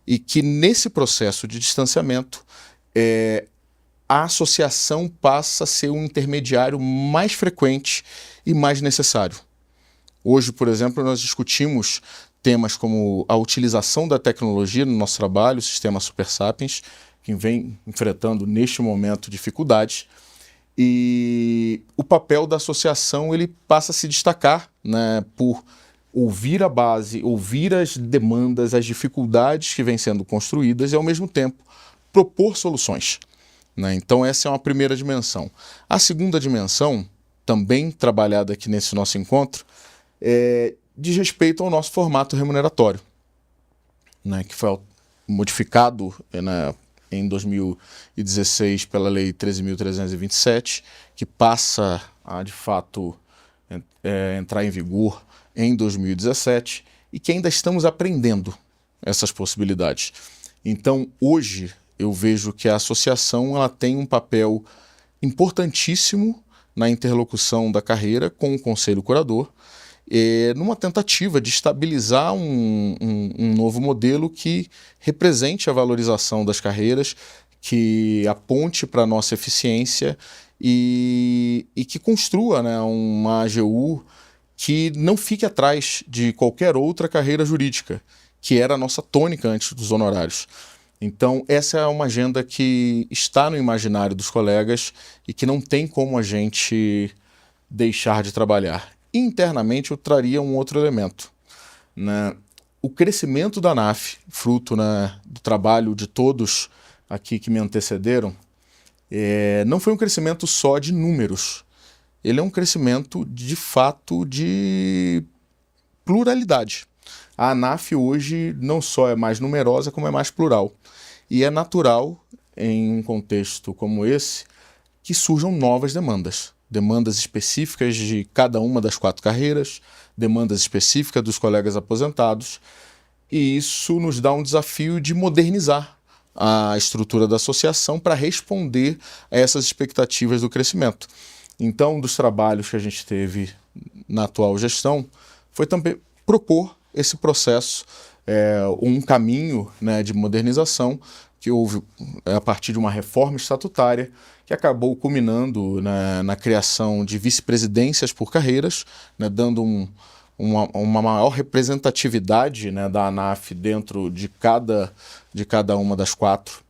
e que nesse processo de distanciamento a associação passa a ser um intermediário mais frequente e mais necessário. Hoje, por exemplo, nós discutimos temas como a utilização da tecnologia no nosso trabalho, o sistema Super Sapiens, que vem enfrentando neste momento dificuldades, e o papel da associação ele passa a se destacar, né, por ouvir a base, ouvir as demandas, as dificuldades que vêm sendo construídas e, ao mesmo tempo, propor soluções, né? Então essa é uma primeira dimensão. A segunda dimensão, também trabalhada aqui nesse nosso encontro, diz respeito ao nosso formato remuneratório, né, que foi modificado em 2016 pela Lei 13.327, que passa a, de fato, entrar em vigor em 2017 e que ainda estamos aprendendo essas possibilidades. Então, hoje, eu vejo que a associação ela tem um papel importantíssimo na interlocução da carreira com o Conselho Curador, numa tentativa de estabilizar um novo modelo que represente a valorização das carreiras, que aponte para a nossa eficiência e que construa, né, uma AGU que não fique atrás de qualquer outra carreira jurídica, que era a nossa tônica antes dos honorários. Então, essa é uma agenda que está no imaginário dos colegas e que não tem como a gente deixar de trabalhar. Internamente, eu traria um outro elemento, né? O crescimento da ANAF, fruto, né, do trabalho de todos aqui que me antecederam, não foi um crescimento só de números. Ele é um crescimento, de fato, de pluralidade. A ANAF hoje não só é mais numerosa, como é mais plural. E é natural, em um contexto como esse, que surjam novas demandas. Demandas específicas de cada uma das 4 carreiras, demandas específicas dos colegas aposentados, e isso nos dá um desafio de modernizar a estrutura da associação para responder a essas expectativas do crescimento. Então, um dos trabalhos que a gente teve na atual gestão foi também propor esse processo, um caminho, né, de modernização que houve a partir de uma reforma estatutária que acabou culminando na criação de vice-presidências por carreiras, né, dando uma maior representatividade, né, da ANAF dentro de cada uma das 4.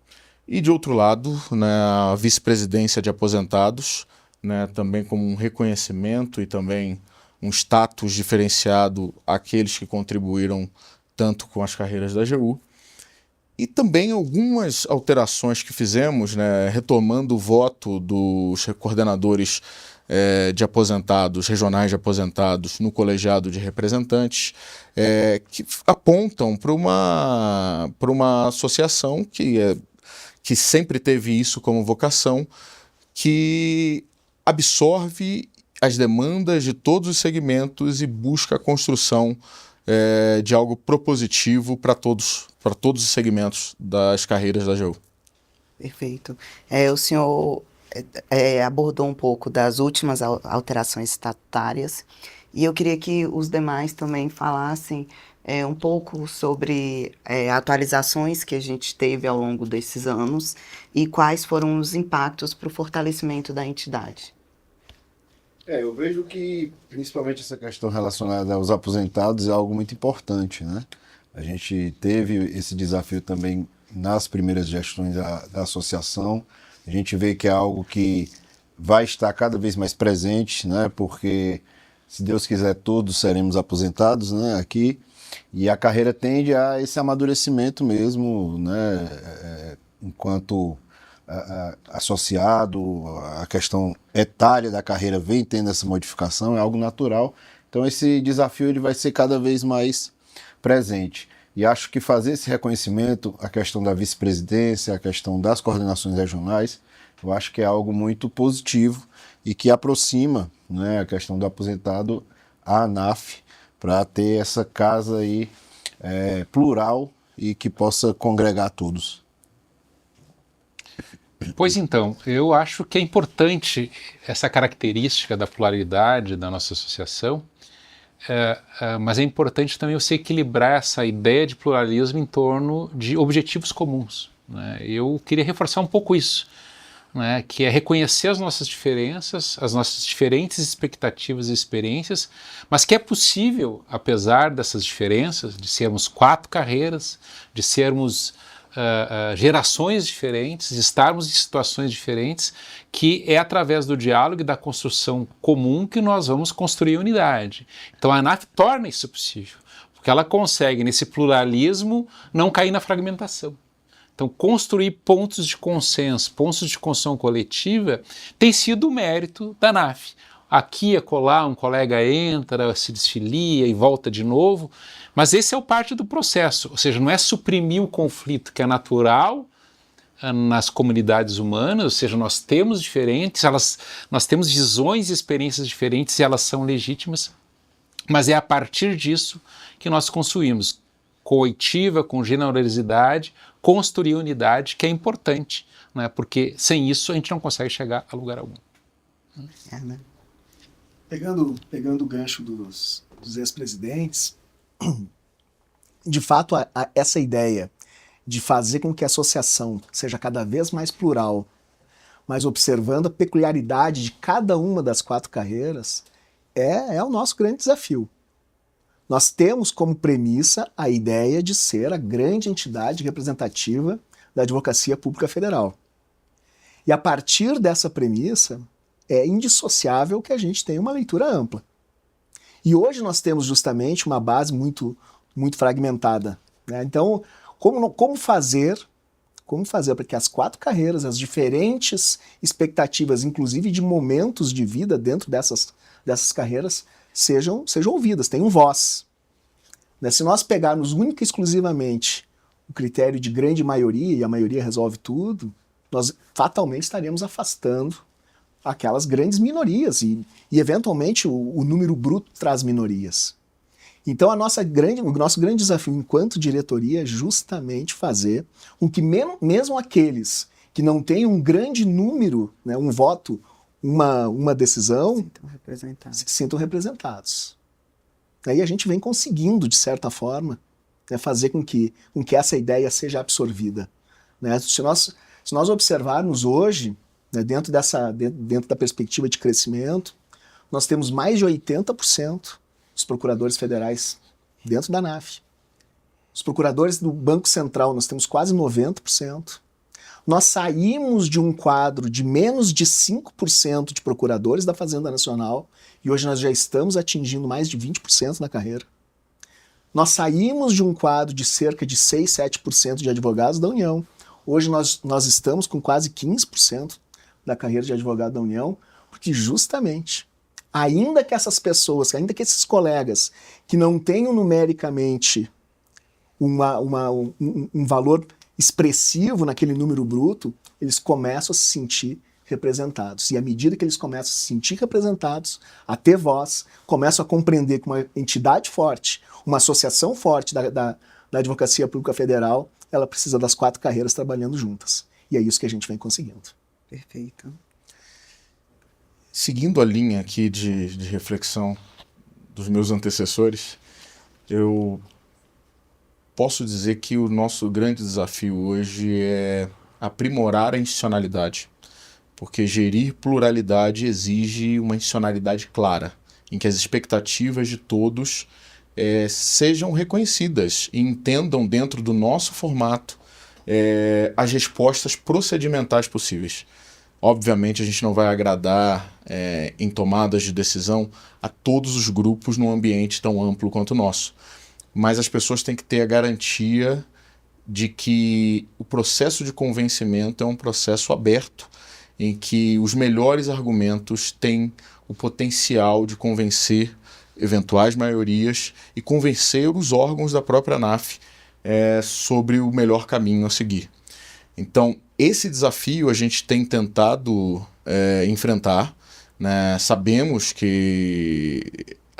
E, de outro lado, né, a vice-presidência de aposentados, né, também como um reconhecimento e também um status diferenciado àqueles que contribuíram tanto com as carreiras da AGU. E também algumas alterações que fizemos, né, retomando o voto dos coordenadores de aposentados, regionais de aposentados, no colegiado de representantes, que apontam para uma associação que sempre teve isso como vocação, que absorve as demandas de todos os segmentos e busca a construção de algo propositivo para todos os segmentos das carreiras da AGU. Perfeito. O senhor abordou um pouco das últimas alterações estatutárias e eu queria que os demais também falassem um pouco sobre atualizações que a gente teve ao longo desses anos e quais foram os impactos para o fortalecimento da entidade. Eu vejo que, principalmente essa questão relacionada aos aposentados é algo muito importante, né? A gente teve esse desafio também nas primeiras gestões da associação. A gente vê que é algo que vai estar cada vez mais presente, né? Porque, se Deus quiser, todos seremos aposentados, né, aqui. E a carreira tende a esse amadurecimento mesmo, né? Enquanto associado, a questão etária da carreira vem tendo essa modificação, é algo natural. Então esse desafio ele vai ser cada vez mais presente. E acho que fazer esse reconhecimento, a questão da vice-presidência, a questão das coordenações regionais, eu acho que é algo muito positivo e que aproxima, né, a questão do aposentado à ANAF, para ter essa casa aí plural e que possa congregar todos. Pois então, eu acho que é importante essa característica da pluralidade da nossa associação, mas é importante também você equilibrar essa ideia de pluralismo em torno de objetivos comuns, né? Eu queria reforçar um pouco isso, né, que é reconhecer as nossas diferenças, as nossas diferentes expectativas e experiências, mas que é possível, apesar dessas diferenças, de sermos 4 carreiras, de sermos gerações diferentes, de estarmos em situações diferentes, que é através do diálogo e da construção comum que nós vamos construir a unidade. Então a ANAF torna isso possível, porque ela consegue, nesse pluralismo, não cair na fragmentação. Então, construir pontos de consenso, pontos de construção coletiva, tem sido o mérito da ANAF. Aqui e acolá, um colega entra, se desfilia e volta de novo, mas esse é o parte do processo, ou seja, não é suprimir o conflito que é natural nas comunidades humanas, ou seja, nós temos diferentes, nós temos visões e experiências diferentes e elas são legítimas, mas é a partir disso que nós construímos coletiva, com generosidade, construir unidade, que é importante, né? Porque sem isso a gente não consegue chegar a lugar algum. Né? Pegando o gancho dos ex-presidentes, de fato, essa ideia de fazer com que a associação seja cada vez mais plural, mas observando a peculiaridade de cada uma das 4 carreiras, é o nosso grande desafio. Nós temos como premissa a ideia de ser a grande entidade representativa da Advocacia Pública Federal. E a partir dessa premissa, é indissociável que a gente tenha uma leitura ampla. E hoje nós temos justamente uma base muito, muito fragmentada, né? Então, como fazer para que as 4 carreiras, as diferentes expectativas, inclusive de momentos de vida dentro dessas carreiras, sejam ouvidas, tenham voz. Né? Se nós pegarmos única e exclusivamente o critério de grande maioria, e a maioria resolve tudo, nós fatalmente estaremos afastando aquelas grandes minorias, e eventualmente o número bruto traz minorias. Então o nosso grande desafio enquanto diretoria é justamente fazer com que mesmo aqueles que não têm um grande número, né, um voto, uma decisão, se sintam representados. Aí a gente vem conseguindo, de certa forma, né, fazer com que essa ideia seja absorvida. Né? Se nós observarmos hoje, né, dentro da perspectiva de crescimento, nós temos mais de 80% dos procuradores federais dentro da ANAF. Os procuradores do Banco Central, nós temos quase 90%. Nós saímos de um quadro de menos de 5% de procuradores da Fazenda Nacional e hoje nós já estamos atingindo mais de 20% na carreira. Nós saímos de um quadro de cerca de 6, 7% de advogados da União. Hoje nós estamos com quase 15% da carreira de advogado da União, porque justamente, ainda que essas pessoas, ainda que esses colegas que não tenham numericamente um valor expressivo naquele número bruto, eles começam a se sentir representados. E à medida que eles começam a se sentir representados, a ter voz, começam a compreender que uma entidade forte, uma associação forte da Advocacia Pública Federal, ela precisa das 4 carreiras trabalhando juntas. E é isso que a gente vem conseguindo. Perfeito. Seguindo a linha aqui de reflexão dos meus antecessores, eu posso dizer que o nosso grande desafio hoje é aprimorar a institucionalidade, porque gerir pluralidade exige uma institucionalidade clara, em que as expectativas de todos sejam reconhecidas e entendam dentro do nosso formato as respostas procedimentais possíveis. Obviamente a gente não vai agradar em tomadas de decisão a todos os grupos num ambiente tão amplo quanto o nosso, mas as pessoas têm que ter a garantia de que o processo de convencimento é um processo aberto, em que os melhores argumentos têm o potencial de convencer eventuais maiorias e convencer os órgãos da própria ANAF sobre o melhor caminho a seguir. Então, esse desafio a gente tem tentado enfrentar, né? Sabemos que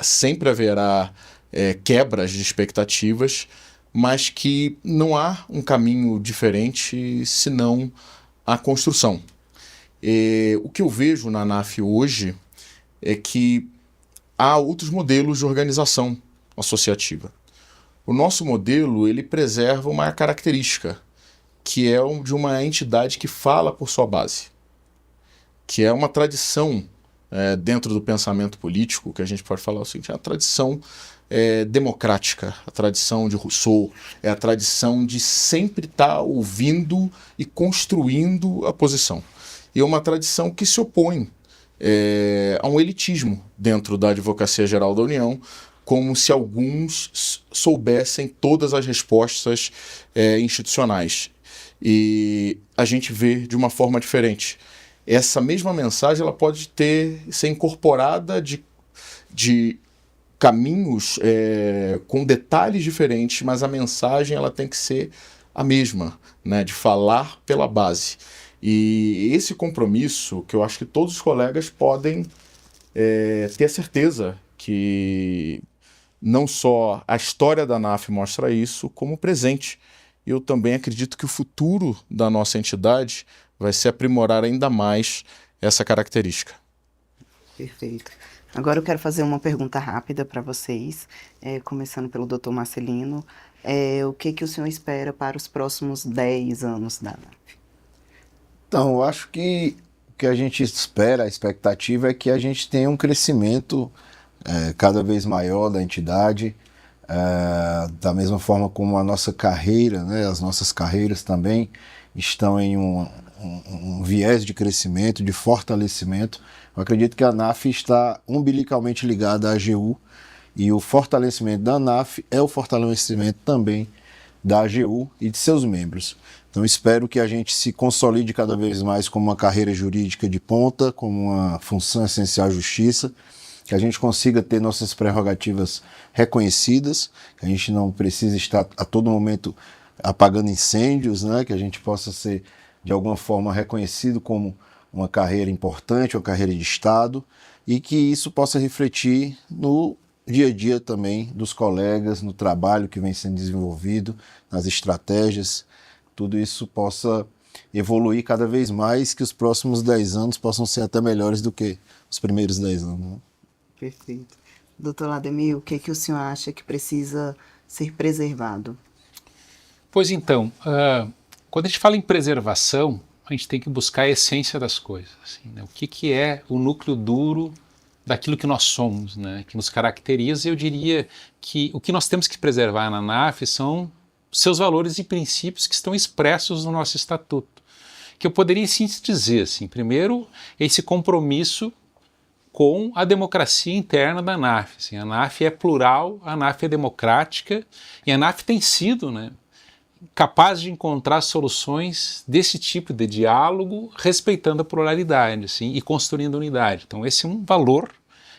sempre haverá quebras de expectativas, mas que não há um caminho diferente senão a construção. O que eu vejo na ANAF hoje é que há outros modelos de organização associativa. O nosso modelo, ele preserva uma característica, que é de uma entidade que fala por sua base, que é uma tradição dentro do pensamento político, que a gente pode falar o seguinte, é a tradição democrática, a tradição de Rousseau, é a tradição de sempre estar ouvindo e construindo a posição. E é uma tradição que se opõe a um elitismo dentro da Advocacia Geral da União, como se alguns soubessem todas as respostas institucionais. E a gente vê de uma forma diferente. Essa mesma mensagem ela pode ser incorporada de caminhos com detalhes diferentes, mas a mensagem ela tem que ser a mesma, né, de falar pela base. E esse compromisso que eu acho que todos os colegas podem ter certeza que não só a história da ANAF mostra isso, como o presente. Eu também acredito que o futuro da nossa entidade vai se aprimorar ainda mais essa característica. Perfeito. Agora eu quero fazer uma pergunta rápida para vocês, começando pelo Dr. Marcelino. O que o senhor espera para os próximos 10 anos da ANAF? Então, eu acho que o que a gente espera, a expectativa é que a gente tenha um crescimento cada vez maior da entidade, da mesma forma como a nossa carreira, né, as nossas carreiras também estão em um viés de crescimento, de fortalecimento. Eu acredito que a ANAF está umbilicalmente ligada à AGU, e o fortalecimento da ANAF é o fortalecimento também da AGU e de seus membros. Então espero que a gente se consolide cada vez mais como uma carreira jurídica de ponta, como uma função essencial à justiça, que a gente consiga ter nossas prerrogativas reconhecidas, que a gente não precise estar a todo momento apagando incêndios, né? Que a gente possa ser de alguma forma reconhecido como uma carreira importante, uma carreira de Estado, e que isso possa refletir no dia a dia também dos colegas, no trabalho que vem sendo desenvolvido, nas estratégias, tudo isso possa evoluir cada vez mais, que os próximos 10 anos possam ser até melhores do que os primeiros 10 anos. Né? Perfeito. Doutor Lademir, o que o senhor acha que precisa ser preservado? Pois então, quando a gente fala em preservação, a gente tem que buscar a essência das coisas. Assim, né? O que é o núcleo duro daquilo que nós somos, né? Que nos caracteriza. Eu diria que o que nós temos que preservar na ANAF são seus valores e princípios que estão expressos no nosso estatuto. Que eu poderia sim dizer, assim, primeiro, esse compromisso com a democracia interna da ANAF. Assim, a ANAF é plural, a ANAF é democrática, e a ANAF tem sido, né, capaz de encontrar soluções desse tipo de diálogo, respeitando a pluralidade, assim, e construindo unidade. Então esse é um valor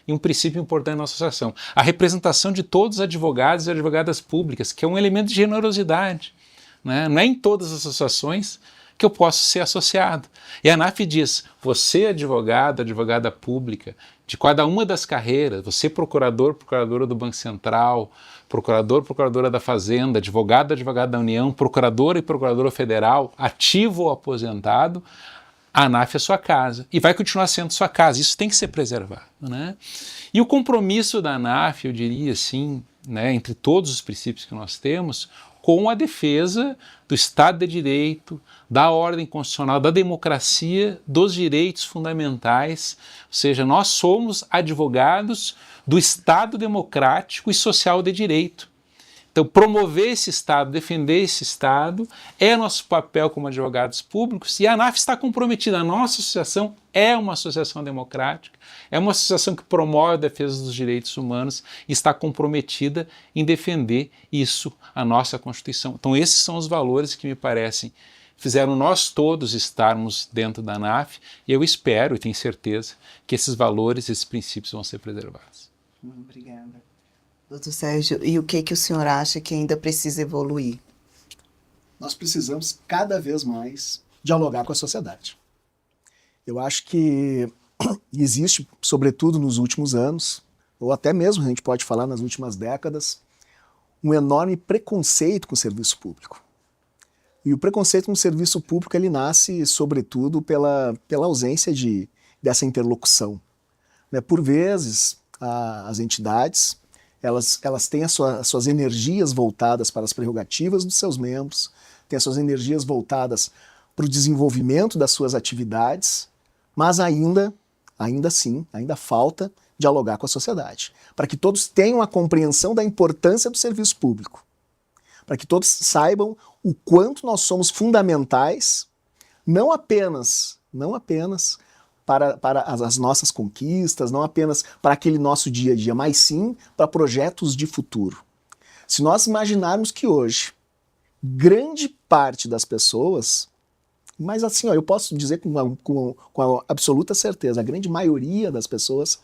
e um princípio importante da nossa associação. A representação de todos os advogados e advogadas públicas, que é um elemento de generosidade. Né? Não é em todas as associações que eu posso ser associado. E a ANAF diz, você advogado, advogada pública, de cada uma das carreiras, você procurador, procuradora do Banco Central, procurador, procuradora da Fazenda, advogado, advogada da União, procuradora e procuradora federal, ativo ou aposentado, a ANAF é sua casa e vai continuar sendo sua casa. Isso tem que ser preservado. Né? E o compromisso da ANAF, eu diria assim, né, entre todos os princípios que nós temos, com a defesa do Estado de Direito, da ordem constitucional, da democracia, dos direitos fundamentais, ou seja, nós somos advogados do Estado democrático e social de direito. Então, promover esse Estado, defender esse Estado, é nosso papel como advogados públicos, e a ANAF está comprometida. A nossa associação é uma associação democrática, é uma associação que promove a defesa dos direitos humanos e está comprometida em defender isso, a nossa Constituição. Então, esses são os valores que me parecem fizeram nós todos estarmos dentro da ANAF, e eu espero e tenho certeza que esses valores, esses princípios vão ser preservados. Obrigada. Doutor Sérgio, e o que o senhor acha que ainda precisa evoluir? nós precisamos cada vez mais dialogar com a sociedade. Eu acho que existe, sobretudo nos últimos anos, ou até mesmo a gente pode falar nas últimas décadas, um enorme preconceito com o serviço público. E o preconceito com o serviço público ele nasce, sobretudo, pela ausência dessa interlocução. Né? Por vezes, as entidades elas têm as suas energias voltadas para as prerrogativas dos seus membros, têm as suas energias voltadas para o desenvolvimento das suas atividades, mas ainda assim, ainda falta dialogar com a sociedade, para que todos tenham a compreensão da importância do serviço público, para que todos saibam o quanto nós somos fundamentais, não apenas para as nossas conquistas, não apenas para aquele nosso dia a dia, mas sim para projetos de futuro. Se nós imaginarmos que hoje, grande parte das pessoas, mas assim, eu posso dizer com absoluta certeza, a grande maioria das pessoas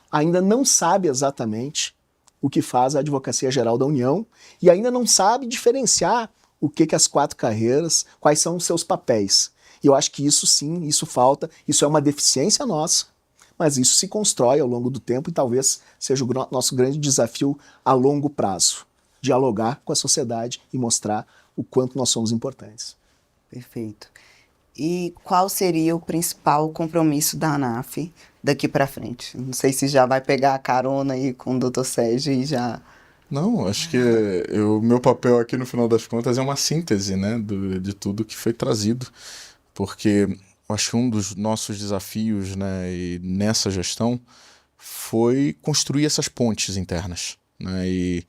ainda não sabe exatamente o que faz a Advocacia Geral da União e ainda não sabe diferenciar o que as 4 carreiras, quais são os seus papéis. E eu acho que isso sim, isso falta, isso é uma deficiência nossa, mas isso se constrói ao longo do tempo e talvez seja o nosso grande desafio a longo prazo, dialogar com a sociedade e mostrar o quanto nós somos importantes. Perfeito. E qual seria o principal compromisso da ANAF daqui para frente? Não sei se já vai pegar a carona aí com o Dr. Sérgio e já... Não, acho que o meu papel aqui, no final das contas, é uma síntese, né, de tudo que foi trazido, porque eu acho que um dos nossos desafios, né, e nessa gestão foi construir essas pontes internas, né, e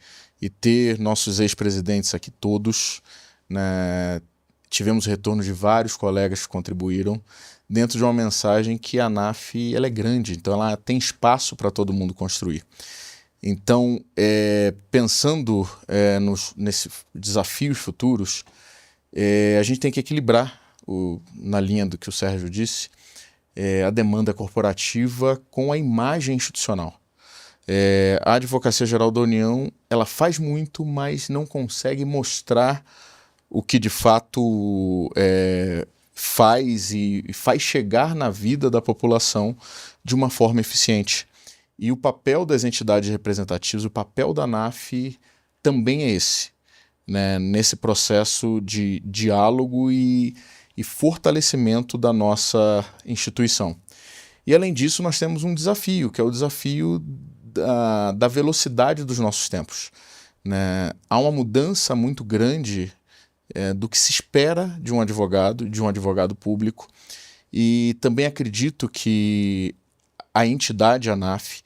ter nossos ex-presidentes aqui todos, né, tivemos retorno de vários colegas que contribuíram dentro de uma mensagem que a ANAF ela é grande, então ela tem espaço para todo mundo construir. Então, pensando nesses desafios futuros, a gente tem que equilibrar, na linha do que o Sérgio disse, a demanda corporativa com a imagem institucional. A Advocacia Geral da União ela faz muito, mas não consegue mostrar o que de fato faz e faz chegar na vida da população de uma forma eficiente. E o papel das entidades representativas, o papel da ANAF também é esse, né? Nesse processo de diálogo e fortalecimento da nossa instituição. E além disso, nós temos um desafio, que é o desafio da velocidade dos nossos tempos, né? Há uma mudança muito grande do que se espera de um advogado público, e também acredito que a entidade ANAF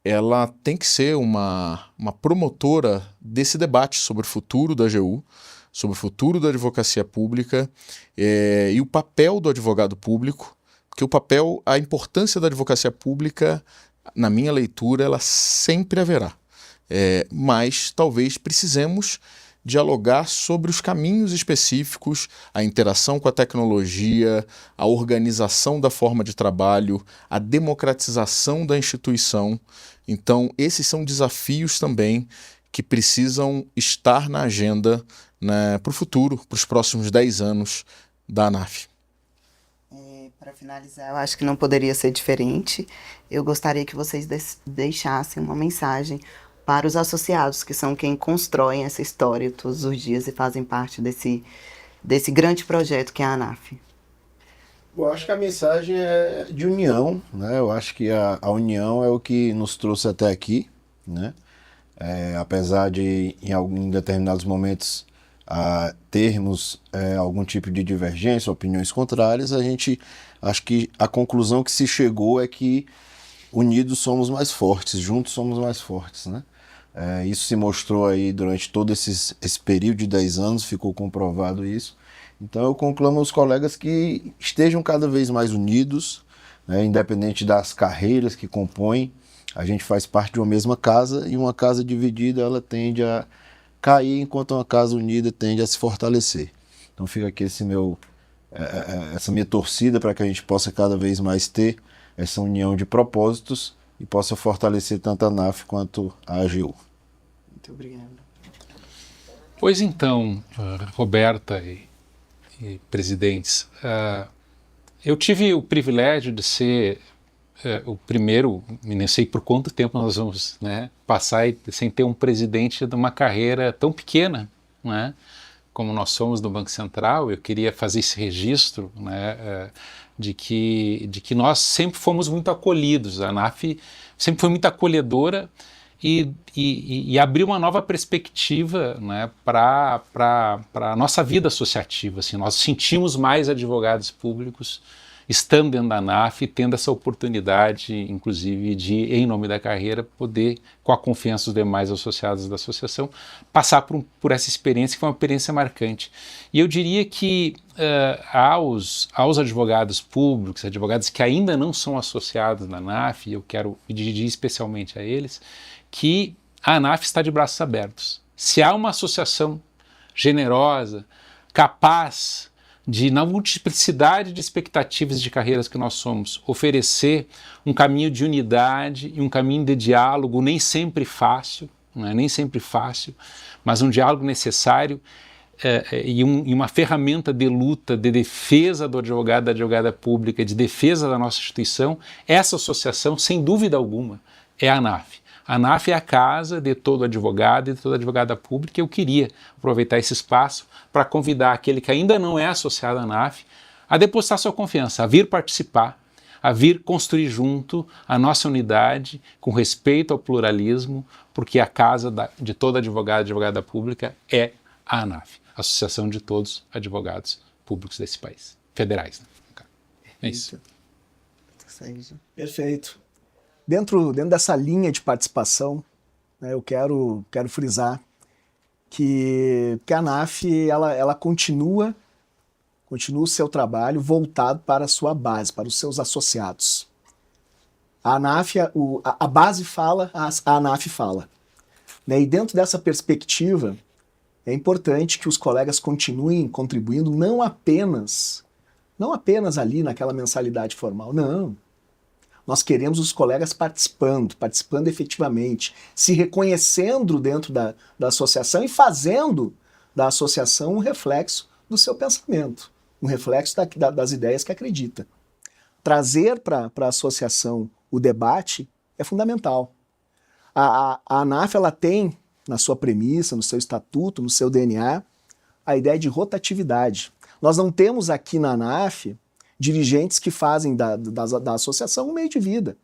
ela tem que ser uma promotora desse debate sobre o futuro da AGU, sobre o futuro da advocacia pública e o papel do advogado público, porque a importância da advocacia pública, na minha leitura, ela sempre haverá. Mas talvez precisemos dialogar sobre os caminhos específicos, a interação com a tecnologia, a organização da forma de trabalho, a democratização da instituição. Então, esses são desafios também que precisam estar na agenda, né, para o futuro, para os próximos 10 anos da ANAF. Para finalizar, eu acho que não poderia ser diferente. Eu gostaria que vocês deixassem uma mensagem para os associados, que são quem constroem essa história todos os dias e fazem parte desse grande projeto que é a ANAF. Eu acho que a mensagem é de união, né? Eu acho que a união é o que nos trouxe até aqui, né? Apesar de, em determinados momentos, termos algum tipo de divergência, opiniões contrárias, acho que a conclusão que se chegou é que unidos somos mais fortes, juntos somos mais fortes, né? Isso se mostrou aí durante todo esse período de 10 anos, ficou comprovado isso. Então eu conclamo aos colegas que estejam cada vez mais unidos, né, independente das carreiras que compõem. A gente faz parte de uma mesma casa, e uma casa dividida ela tende a cair, enquanto uma casa unida tende a se fortalecer. Então fica aqui essa minha torcida para que a gente possa cada vez mais ter essa união de propósitos e possa fortalecer tanto a ANAF quanto a AGU. Muito obrigada. Pois então, Roberta e presidentes, eu tive o privilégio de ser o primeiro, nem sei por quanto tempo nós vamos, né, passar sem ter um presidente de uma carreira tão pequena, né, como nós somos no Banco Central. Eu queria fazer esse registro, né, de que nós sempre fomos muito acolhidos. A ANAF sempre foi muito acolhedora e abriu uma nova perspectiva, né, para a nossa vida associativa. Assim, nós sentimos mais advogados públicos estando dentro da ANAF e tendo essa oportunidade, inclusive, de, em nome da carreira, poder, com a confiança dos demais associados da associação, passar por essa experiência, que foi uma experiência marcante. E eu diria que aos advogados públicos, advogados que ainda não são associados na ANAF, eu quero me dirigir especialmente a eles, que a ANAF está de braços abertos. Se há uma associação generosa, capaz de, na multiplicidade de expectativas de carreiras que nós somos, oferecer um caminho de unidade e um caminho de diálogo, nem sempre fácil, não é nem sempre fácil, mas um diálogo necessário e uma ferramenta de luta, de defesa do advogado, da advogada pública, de defesa da nossa instituição. Essa associação, sem dúvida alguma, é a ANAF. A ANAF é a casa de todo advogado e de toda advogada pública. Eu queria aproveitar esse espaço para convidar aquele que ainda não é associado à ANAF a depositar sua confiança, a vir participar, a vir construir junto a nossa unidade com respeito ao pluralismo, porque a casa de todo advogado e advogada pública é a ANAF, a Associação de Todos os Advogados Públicos desse país, federais. Né? É isso. Perfeito. Dentro dessa linha de participação, né, eu quero frisar que a ANAF ela continua o seu trabalho voltado para a sua base, para os seus associados. A ANAF, a base fala, a ANAF fala. Né, e dentro dessa perspectiva, é importante que os colegas continuem contribuindo não apenas ali naquela mensalidade formal, não. Nós queremos os colegas participando efetivamente, se reconhecendo dentro da associação e fazendo da associação um reflexo do seu pensamento, um reflexo das ideias que acredita. Trazer para a associação o debate é fundamental. A ANAF ela tem, na sua premissa, no seu estatuto, no seu DNA, a ideia de rotatividade. Nós não temos aqui na ANAF dirigentes que fazem da associação um meio de vida.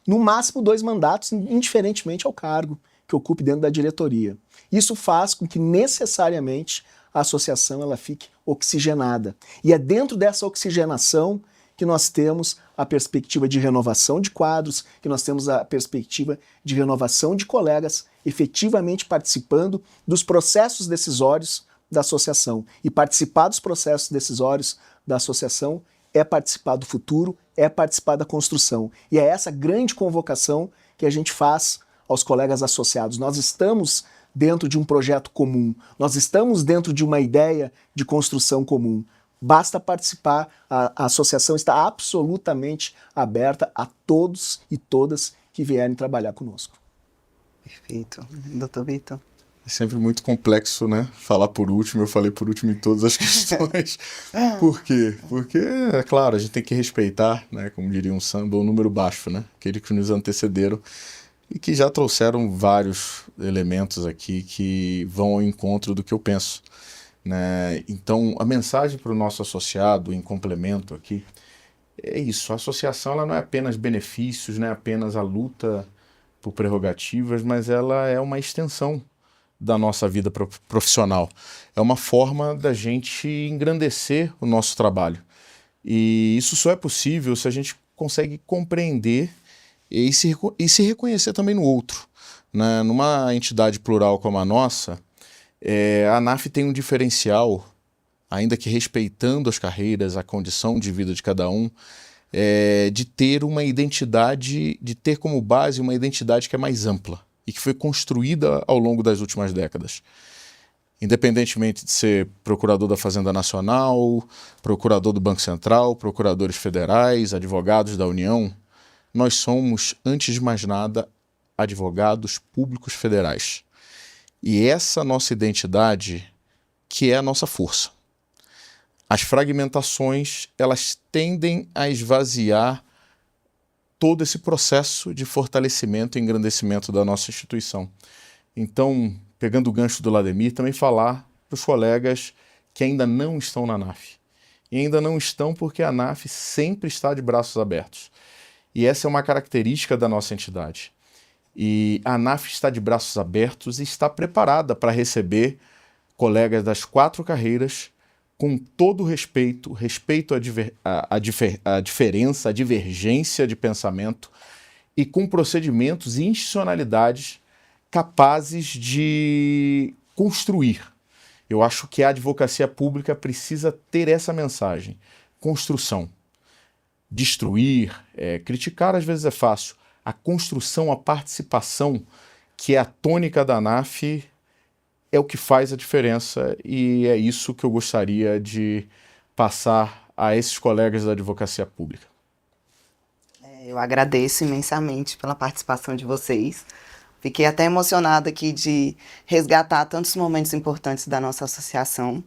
No máximo 2 mandatos, indiferentemente ao cargo que ocupe dentro da diretoria. Isso faz com que necessariamente a associação ela fique oxigenada. E é dentro dessa oxigenação que nós temos a perspectiva de renovação de quadros, que nós temos a perspectiva de renovação de colegas efetivamente participando dos processos decisórios da associação. E participar dos processos decisórios da associação é participar do futuro, é participar da construção. E é essa grande convocação que a gente faz aos colegas associados. Nós estamos dentro de um projeto comum, nós estamos dentro de uma ideia de construção comum. Basta participar, a associação está absolutamente aberta a todos e todas que vierem trabalhar conosco. Perfeito. Doutor Vitor? É sempre muito complexo, né? Falar por último, eu falei por último em todas as questões. Por quê? Porque, é claro, a gente tem que respeitar, né? Como diria um samba, o número baixo, né? Aqueles que nos antecederam e que já trouxeram vários elementos aqui que vão ao encontro do que eu penso, né? Então, a mensagem para o nosso associado, em complemento aqui, é isso. A associação ela não é apenas benefícios, não é apenas a luta por prerrogativas, mas ela é uma extensão da nossa vida profissional. É uma forma da gente engrandecer o nosso trabalho. E isso só é possível se a gente consegue compreender e se reconhecer também no outro. Né? Numa entidade plural como a nossa, a ANAF tem um diferencial, ainda que respeitando as carreiras, a condição de vida de cada um, de ter uma identidade, de ter como base uma identidade que é mais ampla e que foi construída ao longo das últimas décadas. Independentemente de ser procurador da Fazenda Nacional, procurador do Banco Central, procuradores federais, advogados da União, nós somos, antes de mais nada, advogados públicos federais. E essa nossa identidade que é a nossa força. As fragmentações, elas tendem a esvaziar todo esse processo de fortalecimento e engrandecimento da nossa instituição. Então, pegando o gancho do Lademir, também falar para os colegas que ainda não estão na ANAF. E ainda não estão porque a ANAF sempre está de braços abertos. E essa é uma característica da nossa entidade. E a ANAF está de braços abertos e está preparada para receber colegas das 4 carreiras com todo o respeito à diferença, à divergência de pensamento e com procedimentos e institucionalidades capazes de construir. Eu acho que a advocacia pública precisa ter essa mensagem: construção. Destruir, criticar às vezes é fácil. A construção, a participação, que é a tônica da ANAF, é o que faz a diferença, e é isso que eu gostaria de passar a esses colegas da advocacia pública. Eu agradeço imensamente pela participação de vocês. Fiquei até emocionada aqui de resgatar tantos momentos importantes da nossa associação.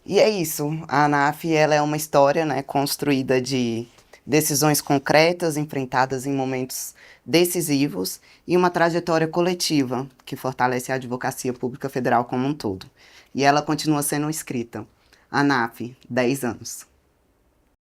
E é isso, a ANAF, ela é uma história, né, construída de decisões concretas, enfrentadas em momentos decisivos, e uma trajetória coletiva que fortalece a advocacia pública federal como um todo. E ela continua sendo escrita. ANAF, 10 anos.